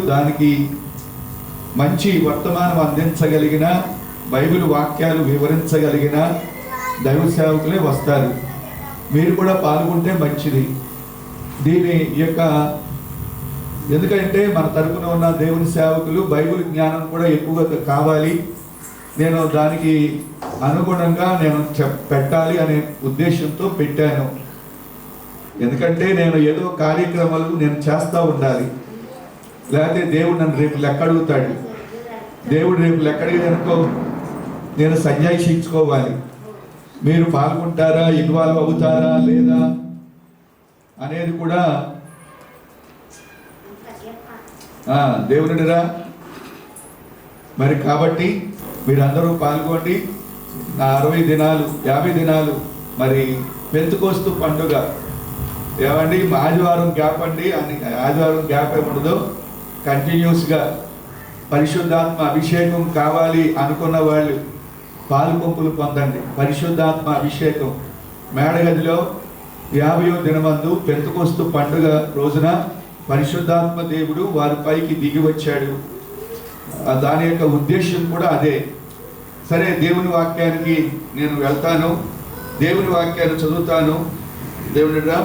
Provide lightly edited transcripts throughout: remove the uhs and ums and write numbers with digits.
దానికి మంచి వర్తమానం అందించగలిగిన, బైబిల్ వాక్యాలు వివరించగలిగిన దైవ సేవకులే వస్తారు. మీరు కూడా పాల్గొంటే మంచిది. దీని యొక్క ఎందుకంటే మన తరపున ఉన్న దేవుని సేవకులు బైబిల్ జ్ఞానం కూడా ఎక్కువగా కావాలి. నేను దానికి అనుగుణంగా నేను పెట్టాలి అనే ఉద్దేశంతో పెట్టాను. ఎందుకంటే నేను ఏదో కార్యక్రమాలు నేను చేస్తూ ఉండాలి. లేకపోతే దేవుడు నన్ను రేపు లెక్క అడుగుతాడు. దేవుడు రేపు లెక్క అడిగేదనుకో నేను సంజాయించుకోవాలి. మీరు పాల్గొంటారా, ఇన్వాల్వ్ అవుతారా లేదా అనేది కూడా దేవుడిరా. మరి కాబట్టి మీరందరూ పాల్గొండి. 60 దినాలు 50 దినాలు మరి పెంతెకోస్తు పండుగ ఏమండి, ఆదివారం గ్యాప్ అండి. ఆదివారం గ్యాప్ ఏముండదు, కంటిన్యూస్గా పరిశుద్ధాత్మ అభిషేకం కావాలి అనుకున్న వాళ్ళు పాలుపంపులు పొందండి. పరిశుద్ధాత్మ అభిషేకం మేడగదిలో 50వ దినమందు పెంతెకోస్తు పండుగ రోజున పరిశుద్ధాత్మ దేవుడు వారి పైకి దిగి వచ్చాడు. దాని యొక్క ఉద్దేశం కూడా అదే. సరే, దేవుని వాక్యానికి నేను వెళ్తాను. దేవుని వాక్యాన్ని చదువుతాను. దేవునిరా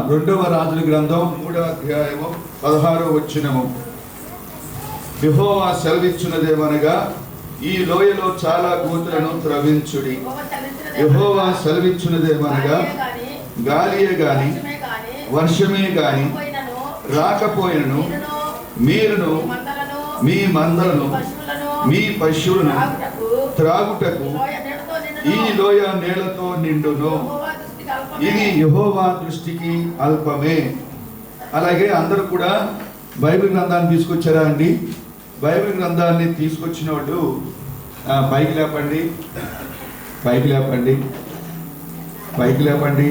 2వ రాజుల గ్రంథం 3వ అధ్యాయము 16వ వచనము. యెహోవా సెలవిచ్చున్నదేమనగా, ఈ లోయలో చాలా గోతులను త్రవ్వించుడి. యెహోవా సెలవిచ్చున్నదేమనగా, గాలియే గాని వర్షమే గాని రాకపోయినను మీరును మీ మందలను మీ పశువులను త్రాగుటకు ఈ లోయ నీళ్లతో నిండును. ఇది యెహోవా దృష్టికి అల్పమే. అలాగే అందరూ కూడా బైబిల్ గ్రంథాన్ని తీసుకొచ్చారా అండి? బైబిల్ గ్రంథాన్ని తీసుకొచ్చిన వాళ్ళు పైకి లేపండి, పైకి లేపండి, పైకి లేపండి.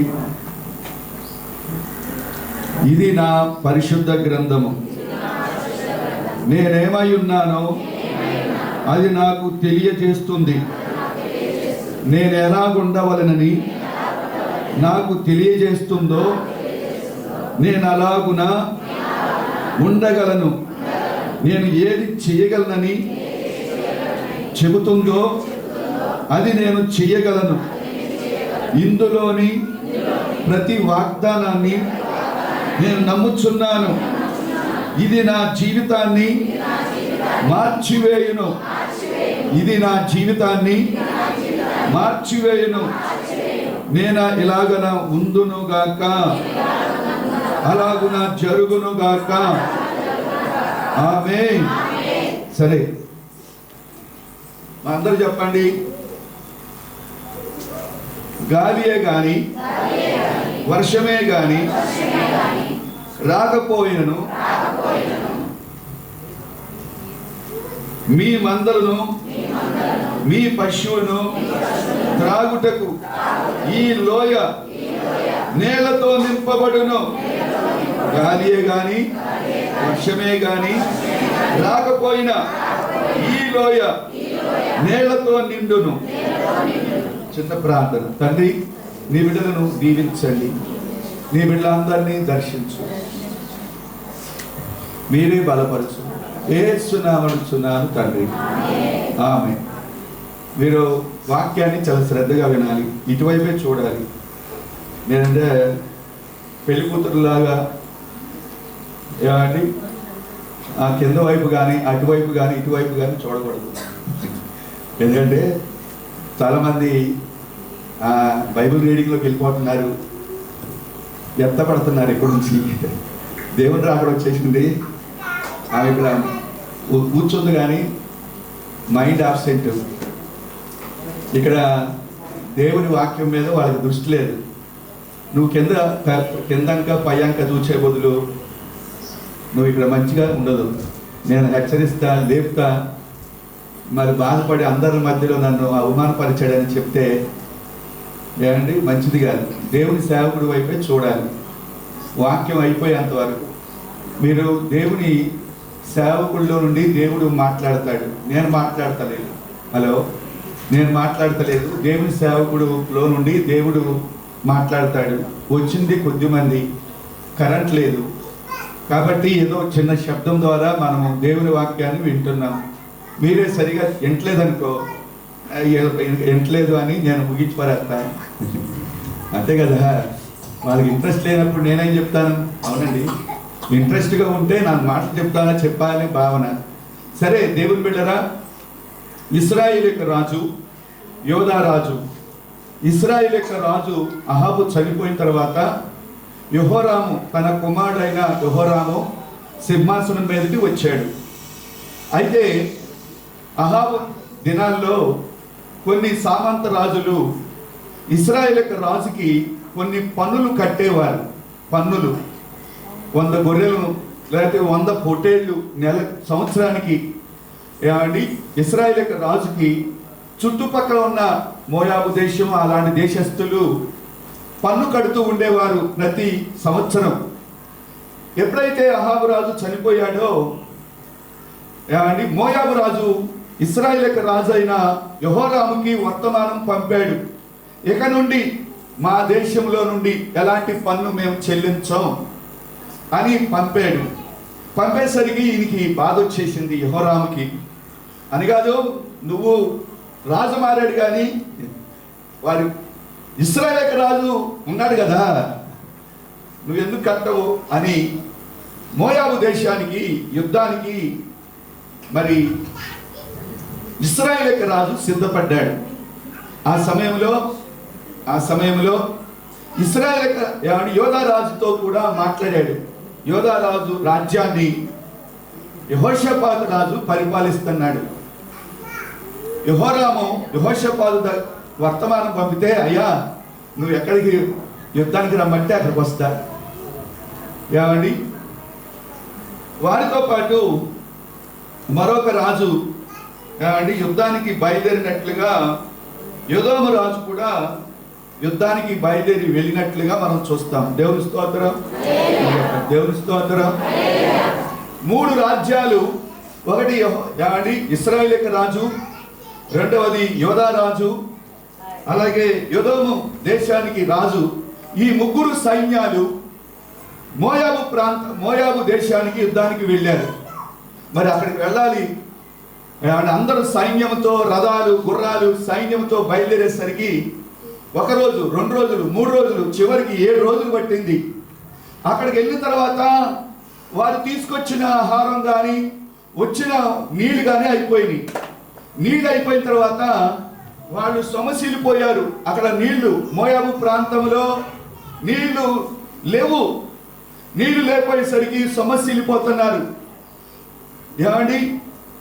ఇది నా పరిశుద్ధ గ్రంథము. నేనేమై ఉన్నానో అది నాకు తెలియజేస్తుంది. నేను ఎలాగుండవలనని నాకు తెలియజేస్తుందో నేను అలాగున ఉండగలను. నేను ఏది చేయగలనని చెబుతుందో అది నేను చేయగలను. ఇందులోని ప్రతి వాగ్దానాన్ని నేను నమ్ముచున్నాను. ఇది నా జీవితాన్ని మార్చివేయును. ఇది నా జీవితాన్ని మార్చివేయును. నేను ఇలాగన ఉందునుగాక, అలాగున జరుగునుగాక. ఆమేన్. సరే, అందరూ చెప్పండి. గాలియే గాని వర్షమే గాని రాకపోయినను మీ మందలను మీ పశువును త్రాగుటకు ఈ లోయ నేలతో నింపబడును. గాలియే గాని వర్షమే గాని రాకపోయినా ఈ లోయ నేలతో నిండును. చిన్న ప్రార్థన. తండ్రి, నీ బిడ్డలను దీవించండి. నీ బిడ్డలందరినీ దర్శించు, మీరే బలపరచు. యేసునామమున తండ్రి, ఆమేన్. మీరు వాక్యాన్ని చాలా శ్రద్ధగా వినాలి, ఇటువైపే చూడాలి. నేనంటే పెళ్లి కూతురులాగా ఏమండి ఆ కింద వైపు కానీ అటువైపు కానీ ఇటువైపు కానీ చూడకూడదు. ఎందుకంటే చాలామంది బైబిల్ రీడింగ్లోకి వెళ్ళిపోతున్నారు, ఎత్తపడుతున్నారు. ఇక్కడి నుంచి దేవుని రాకడ వచ్చేసింది, ఆమె ఇక్కడ కూర్చుంది కానీ మైండ్ ఆబ్సెంట్. ఇక్కడ దేవుని వాక్యం మీద వాళ్ళకి దృష్టి లేదు. నువ్వు కిందంక పైంక చూసే బదులు నువ్వు ఇక్కడ మంచిగా ఉండదు. నేను హెచ్చరిస్తా, లేపుతా. మరి బాధపడి అందరి మధ్యలో నన్ను అవమానపరిచాడని చెప్తే ఏమండి మంచిది కాదు. దేవుని సేవకుడి వైపే చూడాలి. వాక్యం అయిపోయేంతవరకు మీరు దేవుని సేవకుల్లో నుండి దేవుడు మాట్లాడతాడు. నేను మాట్లాడతలేదు. హలో, నేను మాట్లాడతలేదు. దేవుని సేవకుడులో నుండి దేవుడు మాట్లాడతాడు. వచ్చింది కొద్దిమంది, కరెంట్ లేదు, కాబట్టి ఏదో చిన్న శబ్దం ద్వారా మనము దేవుని వాక్యాన్ని వింటున్నాం. మీరే సరిగా వింటలేదనుకో, వింటలేదు అని నేను ముగించి పరేస్తాను, అంతే కదా. వాళ్ళకి ఇంట్రెస్ట్ లేనప్పుడు నేనేం చెప్తాను? అవునండి, ఇంట్రెస్ట్గా ఉంటే నాకు మాటలు చెప్తానా చెప్పాలని భావన. సరే, దేవుని బిడ్డరా, ఇశ్రాయేలు యొక్క రాజు యోధా రాజు. ఇశ్రాయేలు యొక్క రాజు అహాబు చనిపోయిన తర్వాత యెహోరాము, తన కుమారుడైన యెహోరాము సింహాసనం మీదకి వచ్చాడు. అయితే అహాబు దినాల్లో కొన్ని సామంత రాజులు ఇశ్రాయేలు యొక్క రాజుకి కొన్ని పన్నులు కట్టేవారు. పన్నులు 100 గొర్రెలను లేకపోతే 100 పొట్టేళ్ళు సంవత్సరానికి ఏమండి ఇశ్రాయేలు యొక్క రాజుకి చుట్టుపక్కల ఉన్న మోయాబు దేశం అలాంటి దేశస్థులు పన్ను కడుతూ ఉండేవారు ప్రతి సంవత్సరం. ఎప్పుడైతే అహాబు రాజు చనిపోయాడో ఏమండి మోయాబు రాజు ఇశ్రాయేలు యొక్క రాజు అయిన యెహోరాముకి వర్తమానం పంపాడు. ఇక నుండి మా దేశంలో నుండి ఎలాంటి పన్ను మేము చెల్లించాం అని పంపాడు. పంపేసరికి ఈయనకి బాధ వచ్చేసింది యెహోరాముకి. అని కాదు, నువ్వు రాజు మారాడు కానీ వారి ఇశ్రాయేలు రాజు ఉన్నాడు కదా, నువ్వు ఎందుకు కట్టవు అని మోయాబు దేశానికి యుద్ధానికి మరి ఇశ్రాయేలు రాజు సిద్ధపడ్డాడు. ఆ సమయంలో ఇశ్రాయేలు యోధా రాజుతో కూడా మాట్లాడాడు. యోధా రాజు రాజ్యాన్ని యెహోషాపాతు రాజు పరిపాలిస్తున్నాడు. యెహోరాము యెహోషాపాతు వర్తమానం పంపితే, అయ్యా నువ్వు ఎక్కడికి యుద్ధానికి రమ్మంటే అక్కడికి వస్తా. ఏమండి వారితో పాటు మరొక రాజు ఏమండి యుద్ధానికి బయలుదేరినట్లుగా యోధాము రాజు కూడా యుద్ధానికి బయలుదేరి వెళ్ళినట్లుగా మనం చూస్తాం. దేవుని స్తోత్రం, దేవుని స్తోత్రం. 3 రాజ్యాలు, ఒకటి ఏమండి ఇశ్రాయేలు యొక్క రాజు, రెండవది యోధా రాజు, అలాగే యోదోము దేశానికి రాజు. ఈ 3 సైన్యాలు మోయాబు దేశానికి యుద్ధానికి వెళ్ళారు. మరి అక్కడికి వెళ్ళాలి, అందరూ సైన్యంతో, రథాలు గుర్రాలు సైన్యంతో బయలుదేరేసరికి 1 రోజు, 2 రోజులు, 3 రోజులు, చివరికి 7 రోజులు పట్టింది. అక్కడికి వెళ్ళిన తర్వాత వారు తీసుకొచ్చిన ఆహారం కానీ వచ్చిన నీళ్లు కానీ అయిపోయినాయి. నీళ్ళు అయిపోయిన తర్వాత వాళ్ళు సొమసిల్లిపోయారు. అక్కడ నీళ్లు, మోయాబు ప్రాంతంలో నీళ్లు లేవు. నీళ్లు లేకపోయేసరికి సొమసిల్లిపోతున్నారు. ఏమండి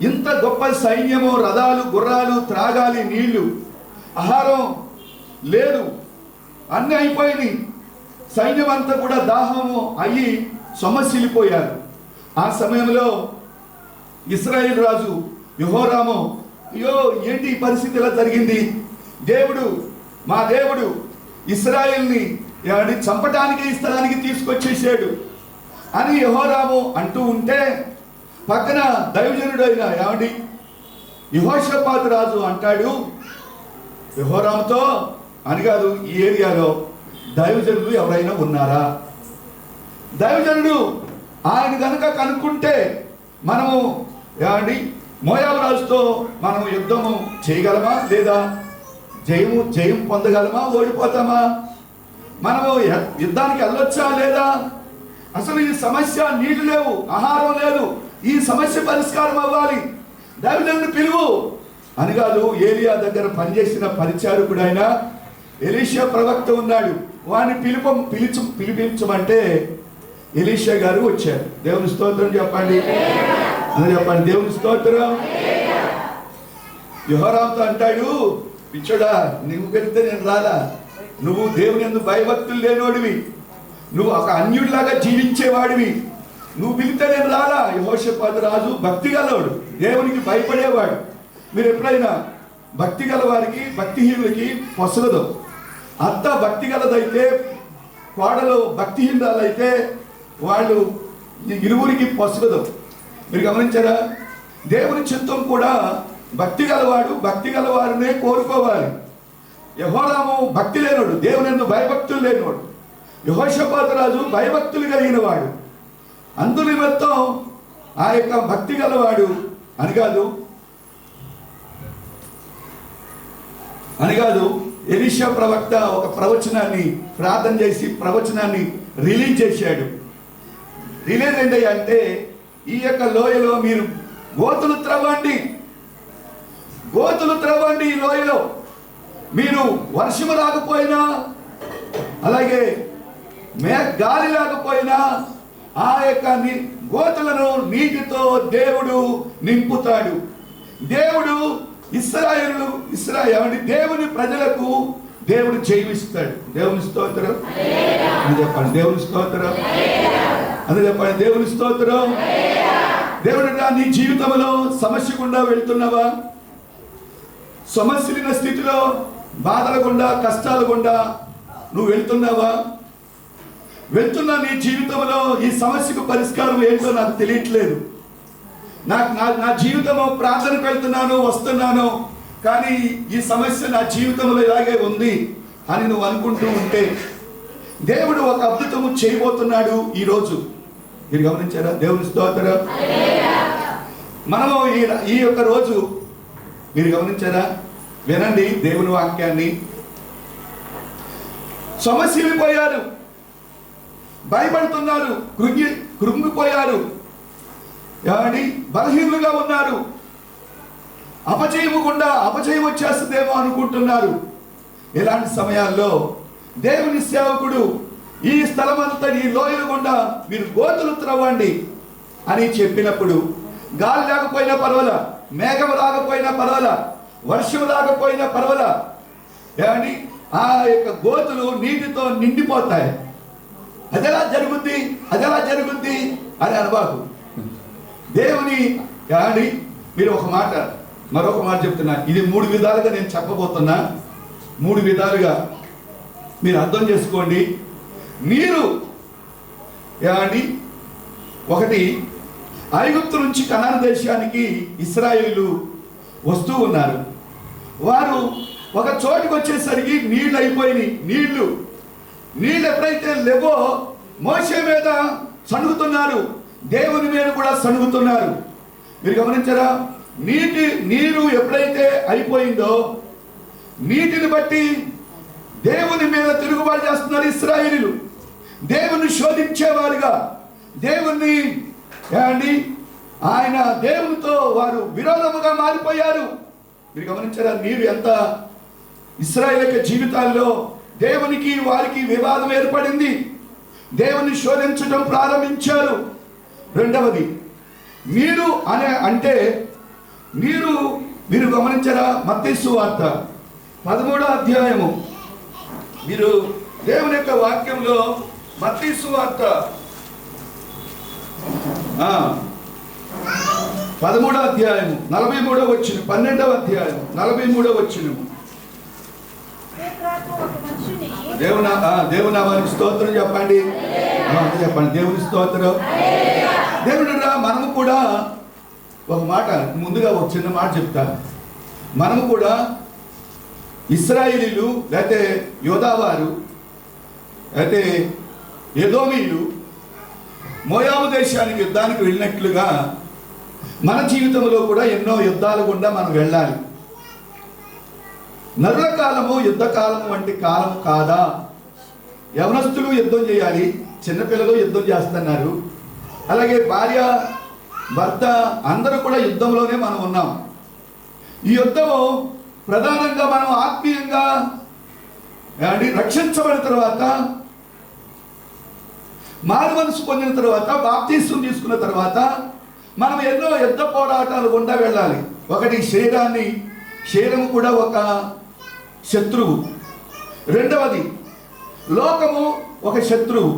ఇంత గొప్ప సైన్యము, రథాలు గుర్రాలు, త్రాగాలి నీళ్లు, ఆహారం లేదు, అన్నీ అయిపోయినాయి. సైన్యం అంతా కూడా దాహము అయ్యి సొమసిల్లిపోయారు. ఆ సమయంలో ఇశ్రాయేలు రాజు యెహోరాము, అయ్యో ఏంటి ఈ పరిస్థితి ఇలా జరిగింది, మా దేవుడు ఇశ్రాయేల్ని చంపటానికి ఈ స్థలానికి తీసుకొచ్చేసాడు అని యెహోరాము అంటూ ఉంటే, పక్కన దైవజనుడైన యెహోషాపాతు రాజు అంటాడు యెహోరాముతో, అని కాదు, ఈ ఏరియాలో దైవజనుడు ఎవరైనా ఉన్నారా? దైవజనుడు ఆయన కనుక కనుక్కుంటే మనము మోయాబు రాజుతో మనము యుద్ధము చేయగలమా, లేదా జయం పొందగలమా, ఓడిపోతామా, మనము యుద్ధానికి వెళ్ళొచ్చా లేదా? అసలు ఈ సమస్య, నీళ్లు లేవు, ఆహారం లేదు, ఈ సమస్య పరిష్కారం అవ్వాలి, దైవజనుడిని పిలువు అని కాదు. ఏలియా దగ్గర పనిచేసిన పరిచారకుడైన ఎలీషా ప్రవక్త ఉన్నాడు, వాడిని పిలిపించమంటే ఎలీషా గారు వచ్చారు. దేవుని స్తోత్రం చెప్పండి, చెప్పండి, దేవుని స్తోత్రం. యెహోరాముతో అంటాడు, పిచ్చోడా, నువ్వు పెడితే నేను రాలా, నువ్వు దేవుని యందు భయభక్తులు లేనోడివి, నువ్వు ఒక అన్యుడిలాగా జీవించేవాడివి, నువ్వు పిలితే నేను రాలా. యెహోషాపాతు రాజు భక్తి గలవాడు, దేవునికి భయపడేవాడు. మీరు ఎప్పుడైనా భక్తి గల వారికి, భక్తిహీనులకి పొసలదు. అత్త భక్తి గలదైతే, కోడలు భక్తిహీనులైతే వాళ్ళు ఇరువురికి పొసలదు. మీరు గమనించారా? దేవుని చిత్తం కూడా భక్తి గలవాడు భక్తి గలవారినే కోరుకోవాలి. యెహోరాము భక్తి లేనోడు, దేవుని యందు భయభక్తులు లేనివాడు. యెహోషాపాతు రాజు భయభక్తులు కలిగిన వాడు. అందు నిమిత్తం ఆ యొక్క భక్తి గలవాడు అని కాదు ఎలీషా ప్రవక్త ఒక ప్రవచనాన్ని ప్రార్థన చేసి ప్రవచనాన్ని రిలీజ్ చేశాడు. రిలీజ్ ఏంటి అంటే, ఈ యొక్క లోయలో మీరు గోతులు త్రవ్వండి ఈ లోయలో. మీరు వర్షము రాకపోయినా, అలాగే గాలి లేకపోయినా ఆ యొక్క గోతులను నీటితో దేవుడు నింపుతాడు. దేవుడు దేవుని ప్రజలకు దేవుడు జయమిస్తాడు. దేవుని స్తోత్రం అని చెప్పండి. దేవుని స్తోత్రం అని చెప్పండి. దేవుని స్తోత్రం. దేవుడు నీ జీవితంలో సమస్య గుండా వెళ్తున్నావా? సమస్యలిన స్థితిలో బాధల గుండా, కష్టాల గుండా నువ్వు వెళ్తున్నావా? వెళ్తున్నా నీ జీవితంలో ఈ సమస్యకు పరిష్కారం ఏంటో నాకు తెలియట్లేదు. నా జీవితంలో ప్రార్థనకు వెళ్తున్నాను, వస్తున్నాను, కానీ ఈ సమస్య నా జీవితంలో ఇలాగే ఉంది అని నువ్వు అనుకుంటూ ఉంటే దేవుడు ఒక అద్భుతము చేయబోతున్నాడు ఈరోజు. మీరు గమనించారా? దేవుని స్తోత్రం. మనము ఈ యొక్క రోజు మీరు గమనించారా? వినండి దేవుని వాక్యాన్ని. సమస్యలు పోయారు, భయపడుతున్నారు, కృంగిపోయారు, బలహీనులుగా ఉన్నారు, అపజయం వచ్చేస్తుందేమో అనుకుంటున్నారు. ఇలాంటి సమయాల్లో దేవుని సేవకుడు ఈ స్థలమంతా ఈ లోయలు గుండా మీరు గోతులు త్రవ్వండి అని చెప్పినప్పుడు, గాలి లేకపోయినా పర్వాలా, మేఘం రాకపోయినా పర్వాలా, వర్షం రాకపోయినా పర్వాలా, ఆ యొక్క గోతులు నీటితో నిండిపోతాయి. అదెలా జరుగుద్ది అని అనబాకు. దేవుని మీరు మరొక మాట చెప్తున్నా. ఇది 3 విధాలుగా నేను చెప్పబోతున్నా. 3 విధాలుగా మీరు అర్థం చేసుకోండి. మీరు ఒకటి, ఐగుప్తు నుంచి కనాను దేశానికి ఇశ్రాయేలు వస్తూ ఉన్నారు. వారు ఒక చోటుకు వచ్చేసరికి నీళ్ళు అయిపోయినాయి. నీళ్ళు ఎప్పుడైతే లేవో మోషే మీద సణుగుతున్నారు, దేవుని మీద కూడా సణుగుతున్నారు. మీరు గమనించారా? నీరు ఎప్పుడైతే అయిపోయిందో నీటిని బట్టి దేవుని మీద తిరుగుబాటు చేస్తున్నారు ఇశ్రాయేలీయులు. దేవుని శోధించేవారుగా, దేవుణ్ణి దేవునితో వారు విరోధముగా మారిపోయారు. మీరు గమనించారా? నీరు ఎంత ఇశ్రాయేలు జీవితాల్లో దేవునికి వారికి వివాదం ఏర్పడింది. దేవుని శోధించడం ప్రారంభించారు. రెండవది, మీరు గమనించారా? మత్తయి సువార్త 13వ అధ్యాయము. మీరు దేవుని యొక్క వాక్యంలో మత్తయి సువార్త 13వ అధ్యాయము 43వ వచనం, 12వ అధ్యాయం 43వ వచనం. దేవునామానికి స్తోత్రం చెప్పండి. దేవుని స్తోత్రం. దేవుడు మనము కూడా ఒక మాట, ముందుగా ఒక చిన్న మాట చెప్తాను. మనము కూడా ఇశ్రాయేలీలు లేకపోతే యోధావారు అయితే ఎదోమీయులు మోయాబు దేశానికి యుద్ధానికి వెళ్ళినట్లుగా మన జీవితంలో కూడా ఎన్నో యుద్ధాలు గుండా మనం వెళ్ళాలి. నరుల కాలము యుద్ధ కాలము వంటి కాలం కాదా? యవనస్తులు యుద్ధం చేయాలి, చిన్నపిల్లలు యుద్ధం చేస్తున్నారు, అలాగే భార్య భర్త అందరూ కూడా యుద్ధంలోనే మనం ఉన్నాం. ఈ యుద్ధము ప్రధానంగా మనం ఆత్మీయంగా రక్షించబడిన తర్వాత, మారు మనసు పొందిన తర్వాత, బాప్తీసం తీసుకున్న తర్వాత మనం ఎన్నో యుద్ధ పోరాటాలు గుండా వెళ్ళాలి. ఒకటి, శరీరము కూడా ఒక శత్రువు. రెండవది, లోకము ఒక శత్రువు.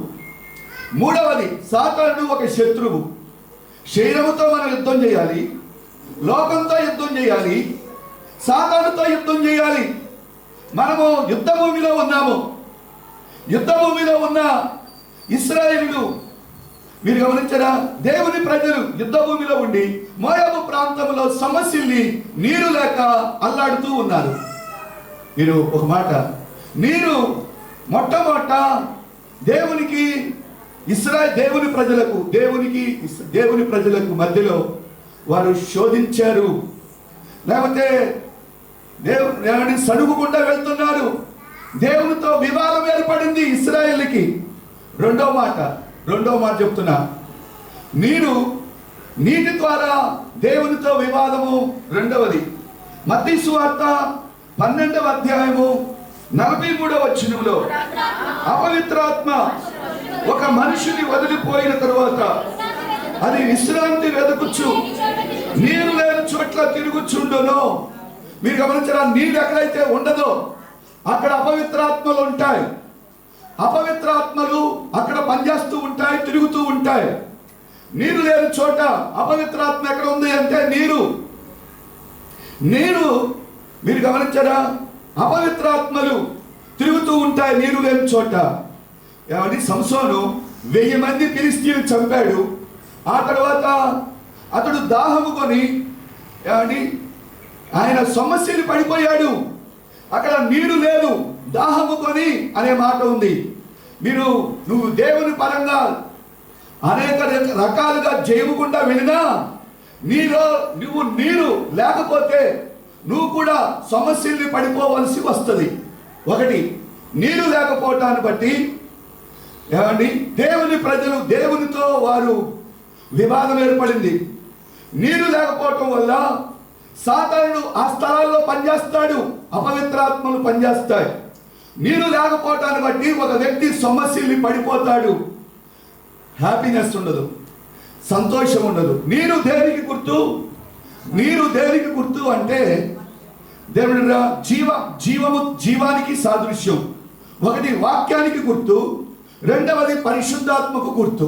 మూడవది, సాతానుడు ఒక శత్రువు. శరీరముతో మనం యుద్ధం చేయాలి, లోకంతో యుద్ధం చేయాలి, సాతానుతో యుద్ధం చేయాలి. మనము యుద్ధ భూమిలో ఉన్నాము. యుద్ధ భూమిలో ఉన్న ఇశ్రాయేలీయులు మీరు గమనించారా? దేవుని ప్రజలు యుద్ధ భూమిలో ఉండి మోయాబు ప్రాంతంలో సమస్యల్ని నీరు లేక అల్లాడుతూ ఉన్నారు. మీరు ఒక మాట, నీరు మొట్టమొదట దేవునికి ఇశ్రాయేలు దేవుని ప్రజలకు మధ్యలో వారు శోధించారు, లేకపోతే దేవుని సడుగుకుండా వెళ్తున్నారు. దేవునితో వివాదం ఏర్పడింది ఇశ్రాయేలుకి. రెండో మాట చెప్తున్నా, మీరు నీటి ద్వారా దేవునితో వివాదము. రెండవది మత్తయి సువార్త 12వ అధ్యాయము 43వ వచనంలో అపవిత్రాత్మ ఒక మనిషిని వదిలిపోయిన తరువాత అది విశ్రాంతి వెదకుచ్చు నీరు లేని చోట్ల తిరుగుచుండును. మీరు గమనించారా, నీరు ఎక్కడైతే ఉండదో అక్కడ అపవిత్రాత్మలు ఉంటాయి. అపవిత్రాత్మలు అక్కడ పనిచేస్తూ ఉంటాయి, తిరుగుతూ ఉంటాయి. నీరు లేని చోట అపవిత్రాత్మ ఎక్కడ ఉంది అంటే నీరు. మీరు గమనించారా, అపవిత్రాత్మలు తిరుగుతూ ఉంటాయి నీరు లేని చోట. ఏమండి, సంసోను 1000 మంది ఫిలిష్తీయులను చంపాడు. ఆ తర్వాత అతడు దాహము కొని ఏమండి ఆయన సమస్యలు పడిపోయాడు. అక్కడ నీరు లేదు, దాహము కొని అనే మాట ఉంది. నువ్వు దేవుని పరంగా అనేక రకాలుగా జయముకుండా వెళ్ళినా నువ్వు నీరు లేకపోతే నువ్వు కూడా సమస్యల్ని పడిపోవలసి వస్తుంది. ఒకటి, నీరు లేకపోవటాన్ని బట్టి ఏమండి దేవుని ప్రజలు దేవునితో వారు వివాదం ఏర్పడింది. నీరు లేకపోవటం వల్ల సాతానుడు ఆ స్థలాల్లో పనిచేస్తాడు, అపవిత్రాత్మలు పనిచేస్తాయి. నీరు లేకపోవటాన్ని బట్టి ఒక వ్యక్తి సమస్యల్ని పడిపోతాడు, హ్యాపీనెస్ ఉండదు, సంతోషం ఉండదు. నీరు దేనికి గుర్తు అంటే దేవుని జీవానికి సాదృశ్యం. ఒకటి వాక్యానికి గుర్తు, రెండవది పరిశుద్ధాత్మకు గుర్తు.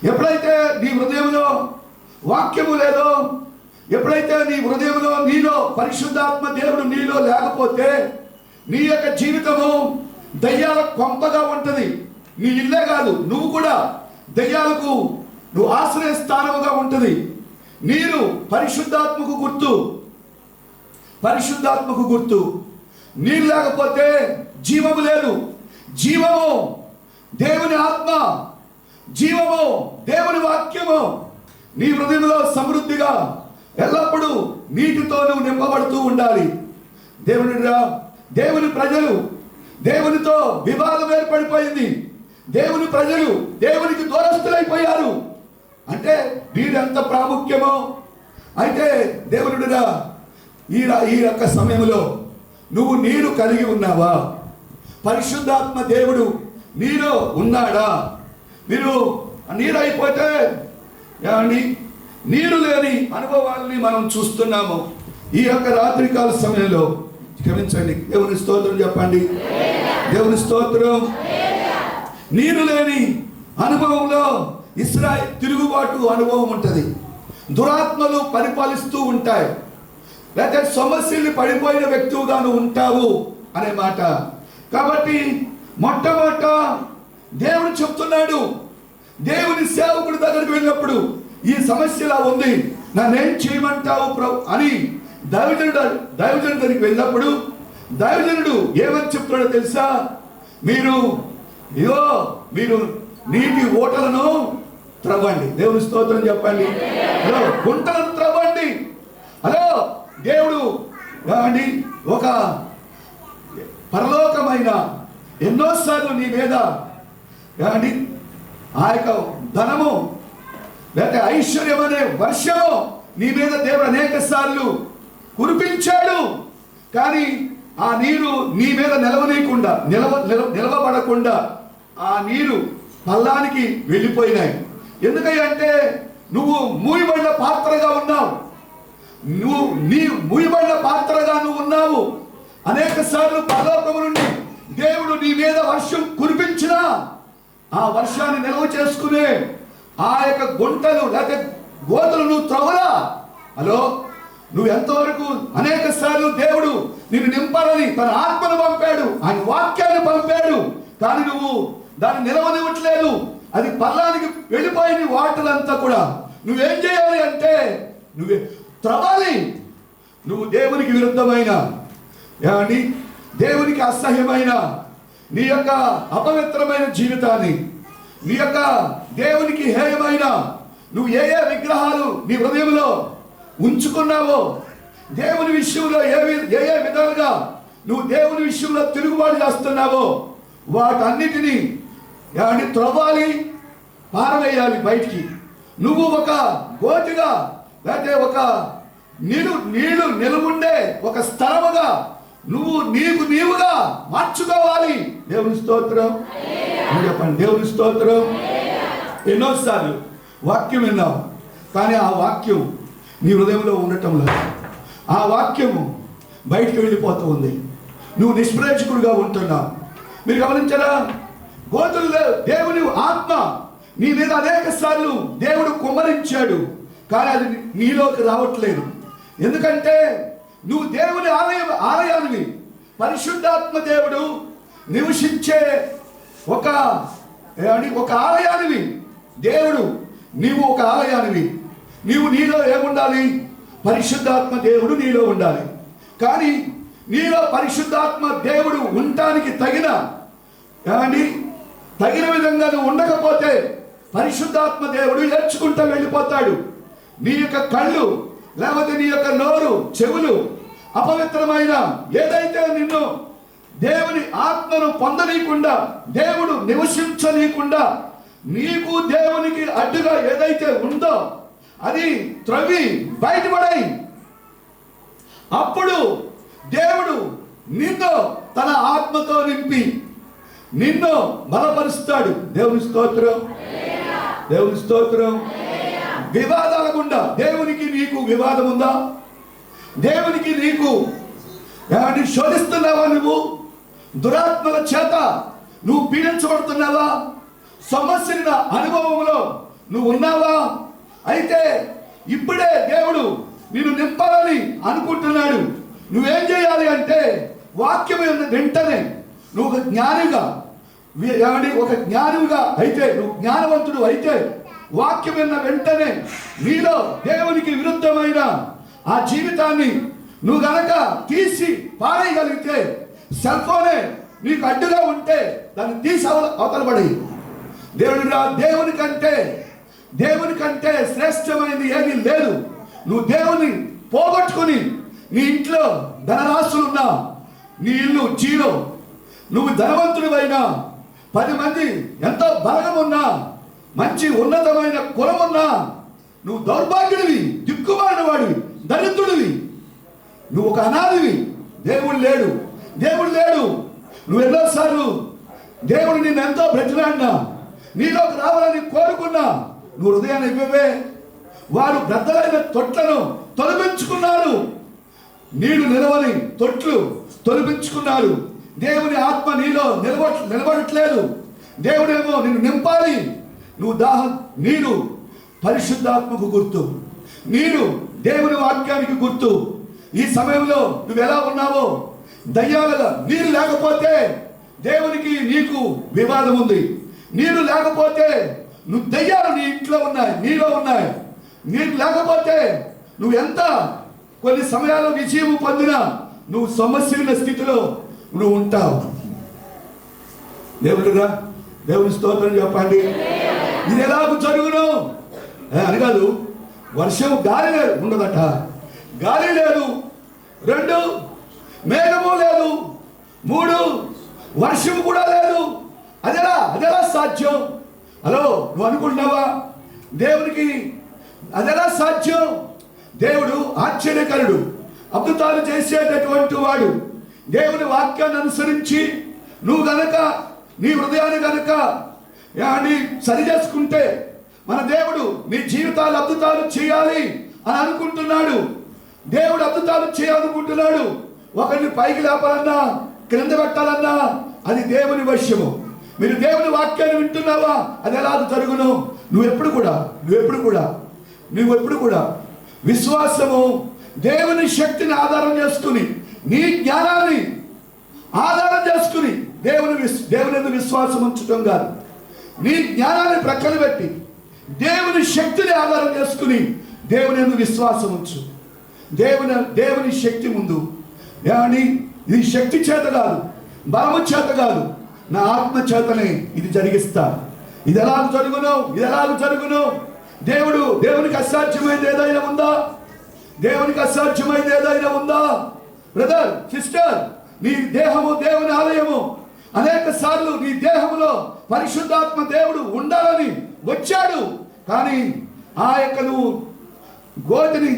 ఎప్పుడైతే నీ హృదయంలో వాక్యము లేదో, ఎప్పుడైతే నీ హృదయంలో నీలో పరిశుద్ధాత్మ దేవుడు నీలో లేకపోతే నీ యొక్క జీవితము దయ్యాల కొంపగా ఉంటుంది. నీ ఇల్లే కాదు, నువ్వు కూడా దయ్యాలకు నువ్వు ఆశ్రయ స్థానముగా ఉంటుంది. నీరు పరిశుద్ధాత్మకు గుర్తు. నీరు లేకపోతే జీవము లేదు. జీవము దేవుని ఆత్మ, జీవము దేవుని వాక్యము నీ హృదయంలో సమృద్ధిగా ఎల్లప్పుడూ నీటితో నువ్వు నింపబడుతూ ఉండాలి. దేవుని ప్రజలు దేవునితో వివాదం ఏర్పడిపోయింది. దేవుని ప్రజలు దేవునికి దూరస్తులైపోయారు. అంటే వీరెంత ప్రాముఖ్యమో. అయితే దేవునిగా ఈ యొక్క సమయంలో నువ్వు నీరు కలిగి ఉన్నావా? పరిశుద్ధాత్మ దేవుడు నీలో ఉన్నాడా? మీరు నీరు అయిపోతే ఏమండి నీరు లేని అనుభవాల్ని మనం చూస్తున్నాము ఈ యొక్క రాత్రికాల సమయంలో. క్షమించండి, దేవుని స్తోత్రం చెప్పండి. దేవుని స్తోత్రం. నీరు లేని అనుభవంలో ఇశ్రాయేలు తిరుగుబాటు అనుభవం ఉంటుంది. దురాత్మలు పరిపాలిస్తూ ఉంటాయి. లేకపోతే సమస్యల్ని పడిపోయిన వ్యక్తిగా నువ్వు ఉంటావు అనే మాట. కాబట్టి మొట్టమొదట దేవుడు చెప్తున్నాడు, దేవుని సేవకుడి దగ్గరికి వెళ్ళినప్పుడు ఈ సమస్యలా ఉంది, నన్నేం చేయమంటావు ప్రభు అని దైవజనుడి దగ్గరికి వెళ్ళినప్పుడు దైవజనుడు ఏమని చెప్తాడో తెలుసా? మీరు నీటి ఓటలను త్రవ్వండి. దేవుని స్తోత్రం చెప్పండి. గుంటలను త్రవ్వండి. దేవుడు ఒక పరలోకమైన ఎన్నోసార్లు నీ మీద ఆ యొక్క ధనము లేకపోతే ఐశ్వర్యం అనే వర్షము నీ మీద దేవుడు అనేక సార్లు కురిపించాడు. కానీ ఆ నీరు నీ మీద నిలవబడకుండా ఆ నీరు పల్లానికి వెళ్ళిపోయినాయి. ఎందుకంటే నువ్వు మూయబడిన పాత్రగా ఉన్నావు. మూయబడిన పాత్రగా నువ్వు ఉన్నావు. అనేక సార్లు పరలోకము నుండి దేవుడు నీ మీద వర్షం కురిపించినా ఆ వర్షాన్ని నిల్వ చేసుకునే ఆ యొక్క గుంటలు లేకపోతే గోతులు నువ్వు త్రవ్వలా. నువ్వు ఎంతవరకు అనేక సార్లు దేవుడు నిన్ను నింపాలని తన ఆత్మను పంపాడు, ఆయన వాక్యాన్ని పంపాడు. కానీ నువ్వు దాన్ని నిలవనివ్వట్లేదు. అది పల్లానికి వెళ్ళిపోయిన వాటలంతా కూడా నువ్వేం చేయాలి అంటే నువ్వే త్రవ్వాలి. నువ్వు దేవునికి విరుద్ధమైన దేవునికి అసహ్యమైన నీ యొక్క అపవిత్రమైన జీవితాన్ని నీ యొక్క దేవునికి హేయమైన నువ్వు ఏ ఏ విగ్రహాలు నీ హృదయంలో ఉంచుకున్నావో, దేవుని విషయంలో ఏ ఏ విధాలుగా నువ్వు దేవుని విషయంలో తిరుగుబాటు చేస్తున్నావో వాటన్నిటినీ త్రవ్వాలి, పారవేయాలి బయటికి. నువ్వు ఒక గోతిగా లేకపోతే ఒక నీళ్లు నిలువుండే ఒక స్థలముగా నీవుగా మార్చుకోవాలి. దేవుని స్తోత్రం. చెప్పండి, దేవుని స్తోత్రం. ఎన్నోసార్లు వాక్యం విన్నావు, కానీ ఆ వాక్యం నీ హృదయంలో ఉండటం లేదు. ఆ వాక్యము బయటికి వెళ్ళిపోతూ ఉంది. నువ్వు నిష్ప్రయోజకుడుగా ఉంటున్నావు. మీరు గమనించారా? గోతులు దేవుని ఆత్మ నీ మీద అనేక సార్లు దేవుడు కుమ్మరించాడు, కానీ అది నీలోకి రావట్లేదు. ఎందుకంటే నువ్వు దేవుని ఆలయానివి. పరిశుద్ధాత్మ దేవుడు నివసించే ఒక ఆలయానివి. దేవుడు నీవు ఒక ఆలయానివి. నీలో ఏముండాలి? పరిశుద్ధాత్మ దేవుడు నీలో ఉండాలి. కానీ నీలో పరిశుద్ధాత్మ దేవుడు ఉండటానికి తగిన విధంగా నువ్వు ఉండకపోతే పరిశుద్ధాత్మ దేవుడు ఏడ్చుకుంటూ వెళ్ళిపోతాడు. నీ యొక్క కళ్ళు లేకపోతే నీ యొక్క నోరు, చెవులు అపవిత్రమైన ఏదైతే నిన్ను దేవుని ఆత్మను పొందనీయకుండా, దేవుడు నివసించనీయకుండా నీకు దేవునికి అడ్డుగా ఏదైతే ఉందో అది త్రవ్వి బయటపడాయి. అప్పుడు దేవుడు నిన్ను తన ఆత్మతో నింపి నిన్ను బలపరుస్తాడు. దేవుని స్తోత్రం, దేవుని స్తోత్రం. వివాదాల గుండా దేవునికి నీకు వివాదం ఉందా? దేవునికి నీకు శోధిస్తున్నావా? నువ్వు దురాత్మల చేత నువ్వు పీడించబడుతున్నావా? సమస్యల అనుభవంలో నువ్వు ఉన్నావా? అయితే ఇప్పుడే దేవుడు నిన్ను నింపాలని అనుకుంటున్నాడు. నువ్వేం చేయాలి అంటే వాక్యం వెంటనే నువ్వు ఒక జ్ఞానిగా అయితే, నువ్వు జ్ఞానవంతుడు అయితే వాక్యం విన్న వెంటనే నీలో దేవునికి విరుద్ధమైన ఆ జీవితాన్ని నువ్వు గనక తీసి పారేయగలిగితే, సెల్ ఫోనే నీకు అడ్డుగా ఉంటే దాన్ని తీసి అవతలపడి. దేవుని కంటే శ్రేష్టమైనది ఏది లేదు. నువ్వు దేవుని పోగొట్టుకుని నీ ఇంట్లో ధనరాశులున్నా, నీ ఇల్లు జీరో, నువ్వు ధనవంతుడివైనా, 10 మంది ఎంతో బలగం ఉన్నా, మంచి ఉన్నతమైన కులం ఉన్నా, నువ్వు దౌర్భాగ్యుడివి, దిక్కుమాలిన వాడివి, దరిద్రుడివి, నువ్వు ఒక అనాథివి. దేవుడు లేడు. నువ్వు ఎన్నోసార్లు దేవుడు నిన్ను ఎంతో బ్రతిలాడినా, నీలోకి రావాలని కోరుకున్నా, నువ్వు హృదయాన్ని ఇవ్వవే. వారు బ్రద్దలైన తొట్లను తొలగించుకున్నారు. నీళ్లు నిలవని తొట్లు తొలగించుకున్నారు. దేవుని ఆత్మ నీలో నిలబడట్లేదు. దేవుడేమో నిన్ను నింపాలి. నీరు పరిశుద్ధాత్మకు గుర్తు, నీరు దేవుని వాక్యానికి గుర్తు. ఈ సమయంలో నువ్వు ఎలా ఉన్నావో, దయ్యాలుగా నీరు లేకపోతే దేవునికి నీకు వివాదం ఉంది. నీరు లేకపోతే నువ్వు దయ్యాలు నీ ఇంట్లో ఉన్నాయి, నీలో ఉన్నాయి. నీరు లేకపోతే నువ్వు ఎంత కొన్ని సమయాల్లో విజయం పొందినా నువ్వు సమస్యల స్థితిలో నువ్వు ఉంటావు. దేవుని స్తోత్రం చెప్పండి. ఇది ఎలాగ జరుగును అని కాదు. వర్షం గాలి ఉండదట, గాలి లేదు. 2 మేఘము లేదు. 3 వర్షం కూడా లేదు. అదెలా సాధ్యం? హలో, నువ్వు అనుకుంటున్నావా దేవునికి అదెలా సాధ్యం? దేవుడు ఆశ్చర్యకరుడు, అద్భుతాలు చేసేటటువంటి వాడు. దేవుని వాక్యాన్ని అనుసరించి నువ్వు గనక నీ హృదయాన్ని గనక సరి చేసుకుంటే మన దేవుడు నీ జీవితాలు అద్భుతాలు చేయాలి అని అనుకుంటున్నాడు. దేవుడు అద్భుతాలు చేయాలనుకుంటున్నాడు. ఒకరిని పైకి లేపాలన్నా, క్రింద పెట్టాలన్నా అది దేవుని వశ్యము. మీరు దేవుని వాక్యాన్ని వింటున్నావా? అది ఎలా జరుగును? నువ్వెప్పుడు కూడా విశ్వాసము దేవుని శక్తిని ఆధారం చేసుకుని, నీ జ్ఞానాన్ని ఆధారం చేసుకుని దేవుని విశ్వాసం ఉంచడం కాదు. నీ జ్ఞానాన్ని ప్రక్కన పెట్టి దేవుని శక్తిని ఆధారం చేసుకుని దేవుని విశ్వాసం ఉంచు. దేవుని శక్తి ముందు ఇది శక్తి చేత కాదు, బలము చేత కాదు, నా ఆత్మ చేతనే ఇది జరిగిస్తా. ఇది ఎలాగ జరుగును? దేవునికి అసాధ్యమైనది ఏదైనా ఉందా? దేవునికి అసాధ్యమైనది ఏదైనా ఉందా? బ్రదర్, సిస్టర్, నీ దేహము దేవుని ఆలయము. అనేక సార్లు నీ దేహములో పరిశుద్ధాత్మ దేవుడు ఉండాలని వచ్చాడు. కానీ ఆ యొక్క నువ్వు గోతిని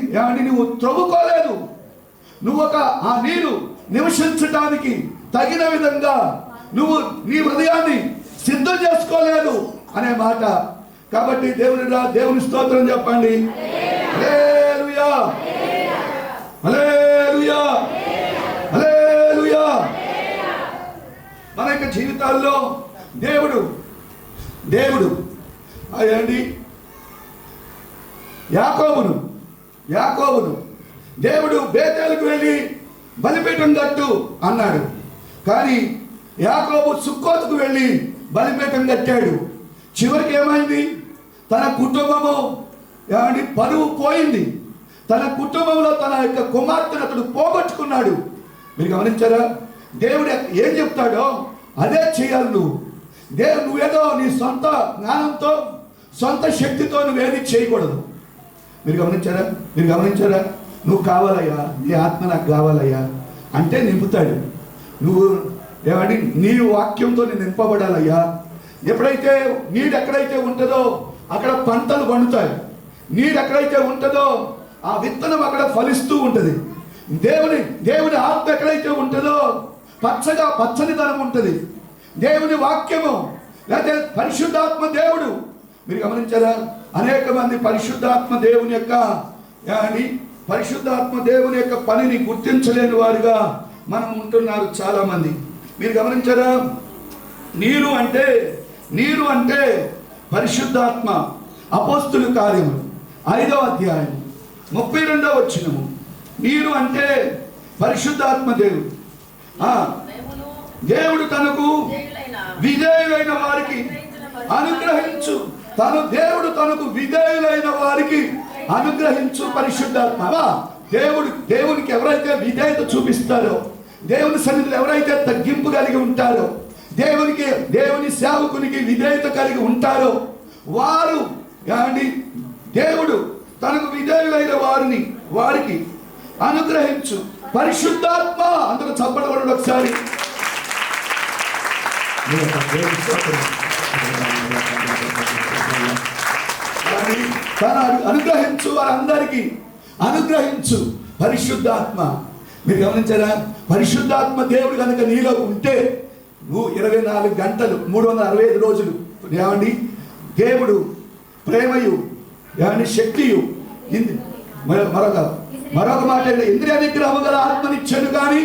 నువ్వు త్రవ్వుకోలేదు. నువ్వు ఆ నీరు నివసించటానికి తగిన విధంగా నువ్వు నీ హృదయాన్ని సిద్ధం చేసుకోలేదు అనే మాట. కాబట్టి దేవుని స్తోత్రం చెప్పండి. హల్లెలూయా, హల్లెలూయా, హల్లెలూయా. మన యొక్క జీవితాల్లో దేవుడు అదేంటి యాకోబును దేవుడు బేతేలుకు వెళ్ళి బలిపీఠం కట్టు అన్నాడు. కానీ యాకోబు సుక్కోతుకు వెళ్ళి బలిపీఠం కట్టాడు. చివరికి ఏమైంది? తన కుటుంబము పరువు పోయింది. తన కుటుంబంలో తన యొక్క కుమార్తెను అతడు పోగొట్టుకున్నాడు. మీరు గమనించారా? దేవుడు ఏం చెప్తాడో అదే చేయాలి. నువ్వేదో నీ సొంత జ్ఞానంతో సొంత శక్తితో నువ్వేది చేయకూడదు. మీరు గమనించారా? నువ్వు కావాలయ్యా, నీ ఆత్మ నాకు కావాలయ్యా అంటే నింపుతాడు. నువ్వు నీ వాక్యంతో నేను నింపబడాలయ్యా. ఎప్పుడైతే నీడు ఎక్కడైతే ఉంటుందో అక్కడ పంటలు పండుతాయి. నీడు ఎక్కడైతే ఉంటుందో ఆ విత్తనం అక్కడ ఫలిస్తూ ఉంటుంది. దేవుని ఆత్మ ఎక్కడైతే ఉంటుందో పచ్చనిదనం ఉంటుంది. దేవుని వాక్యము లేకపోతే పరిశుద్ధాత్మ దేవుడు. మీరు గమనించారా? అనేక మంది పరిశుద్ధాత్మ దేవుని యొక్క పనిని గుర్తించలేని వారుగా మనం ఉంటున్నారు చాలా మంది. మీరు గమనించారా? నీరు అంటే పరిశుద్ధాత్మ. అపోస్తుల కార్యములు 5వ అధ్యాయం 32వ వచనము. నీరు అంటే పరిశుద్ధాత్మ దేవుడు తనకు విధేయులైన వారికి అనుగ్రహించు. దేవుడు తనకు విధేయులైన వారికి అనుగ్రహించు పరిశుద్ధాత్మ. దేవునికి ఎవరైతే విధేయత చూపిస్తారో, దేవుని సన్నిధిలో ఎవరైతే తగ్గింపు కలిగి ఉంటారో, దేవుని సేవకునికి విధేయత కలిగి ఉంటారో వారు దేవుడు తనకు విధేయులైన వారికి అనుగ్రహించు పరిశుద్ధాత్మ. అందరూ చప్పట్లు ఒకసారి. తను అనుగ్రహించు, వారందరికీ అనుగ్రహించు పరిశుద్ధాత్మ. మీరు గమనించారా? పరిశుద్ధాత్మ దేవుడు కనుక నీలో ఉంటే నువ్వు 24 గంటలు 365 రోజులు దేవుడు ప్రేమయు శక్తియు మరొక మాట ఇంద్రియ నిగ్రహము గల ఆత్మనిచ్చాడు కానీ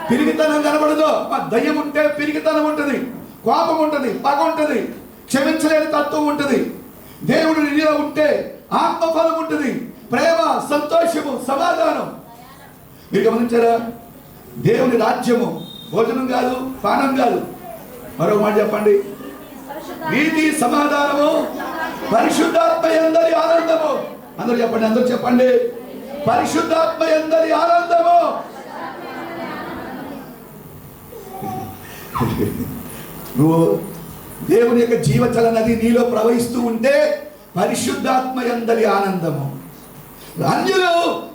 పిరిగితనం కనబడదు. దయ్యం ఉంటే పిరిగితనం ఉంటుంది, కోపం ఉంటుంది, పగ ఉంటుంది, క్షమించలేని తత్వం ఉంటుంది. దేవుడు నీలో ఉంటే ఆత్మఫలం ఉంటుంది, ప్రేమ, సంతోషము, సమాధానం. మీరు గమనించారా? దేవుని రాజ్యము భోజనం కాదు, పానం కాదు. మరో మాట చెప్పండి. నీతి, సమాధానము, పరిశుద్ధాత్మ యందలి ఆనందము. అందరూ చెప్పండి. పరిశుద్ధాత్మ యందలి ఆనందము. నువ్వు దేవుని యొక్క జీవచల నది నీలో ప్రవహిస్తూ ఉంటే పరిశుద్ధాత్మ యందలి ఆనందము. అన్యులు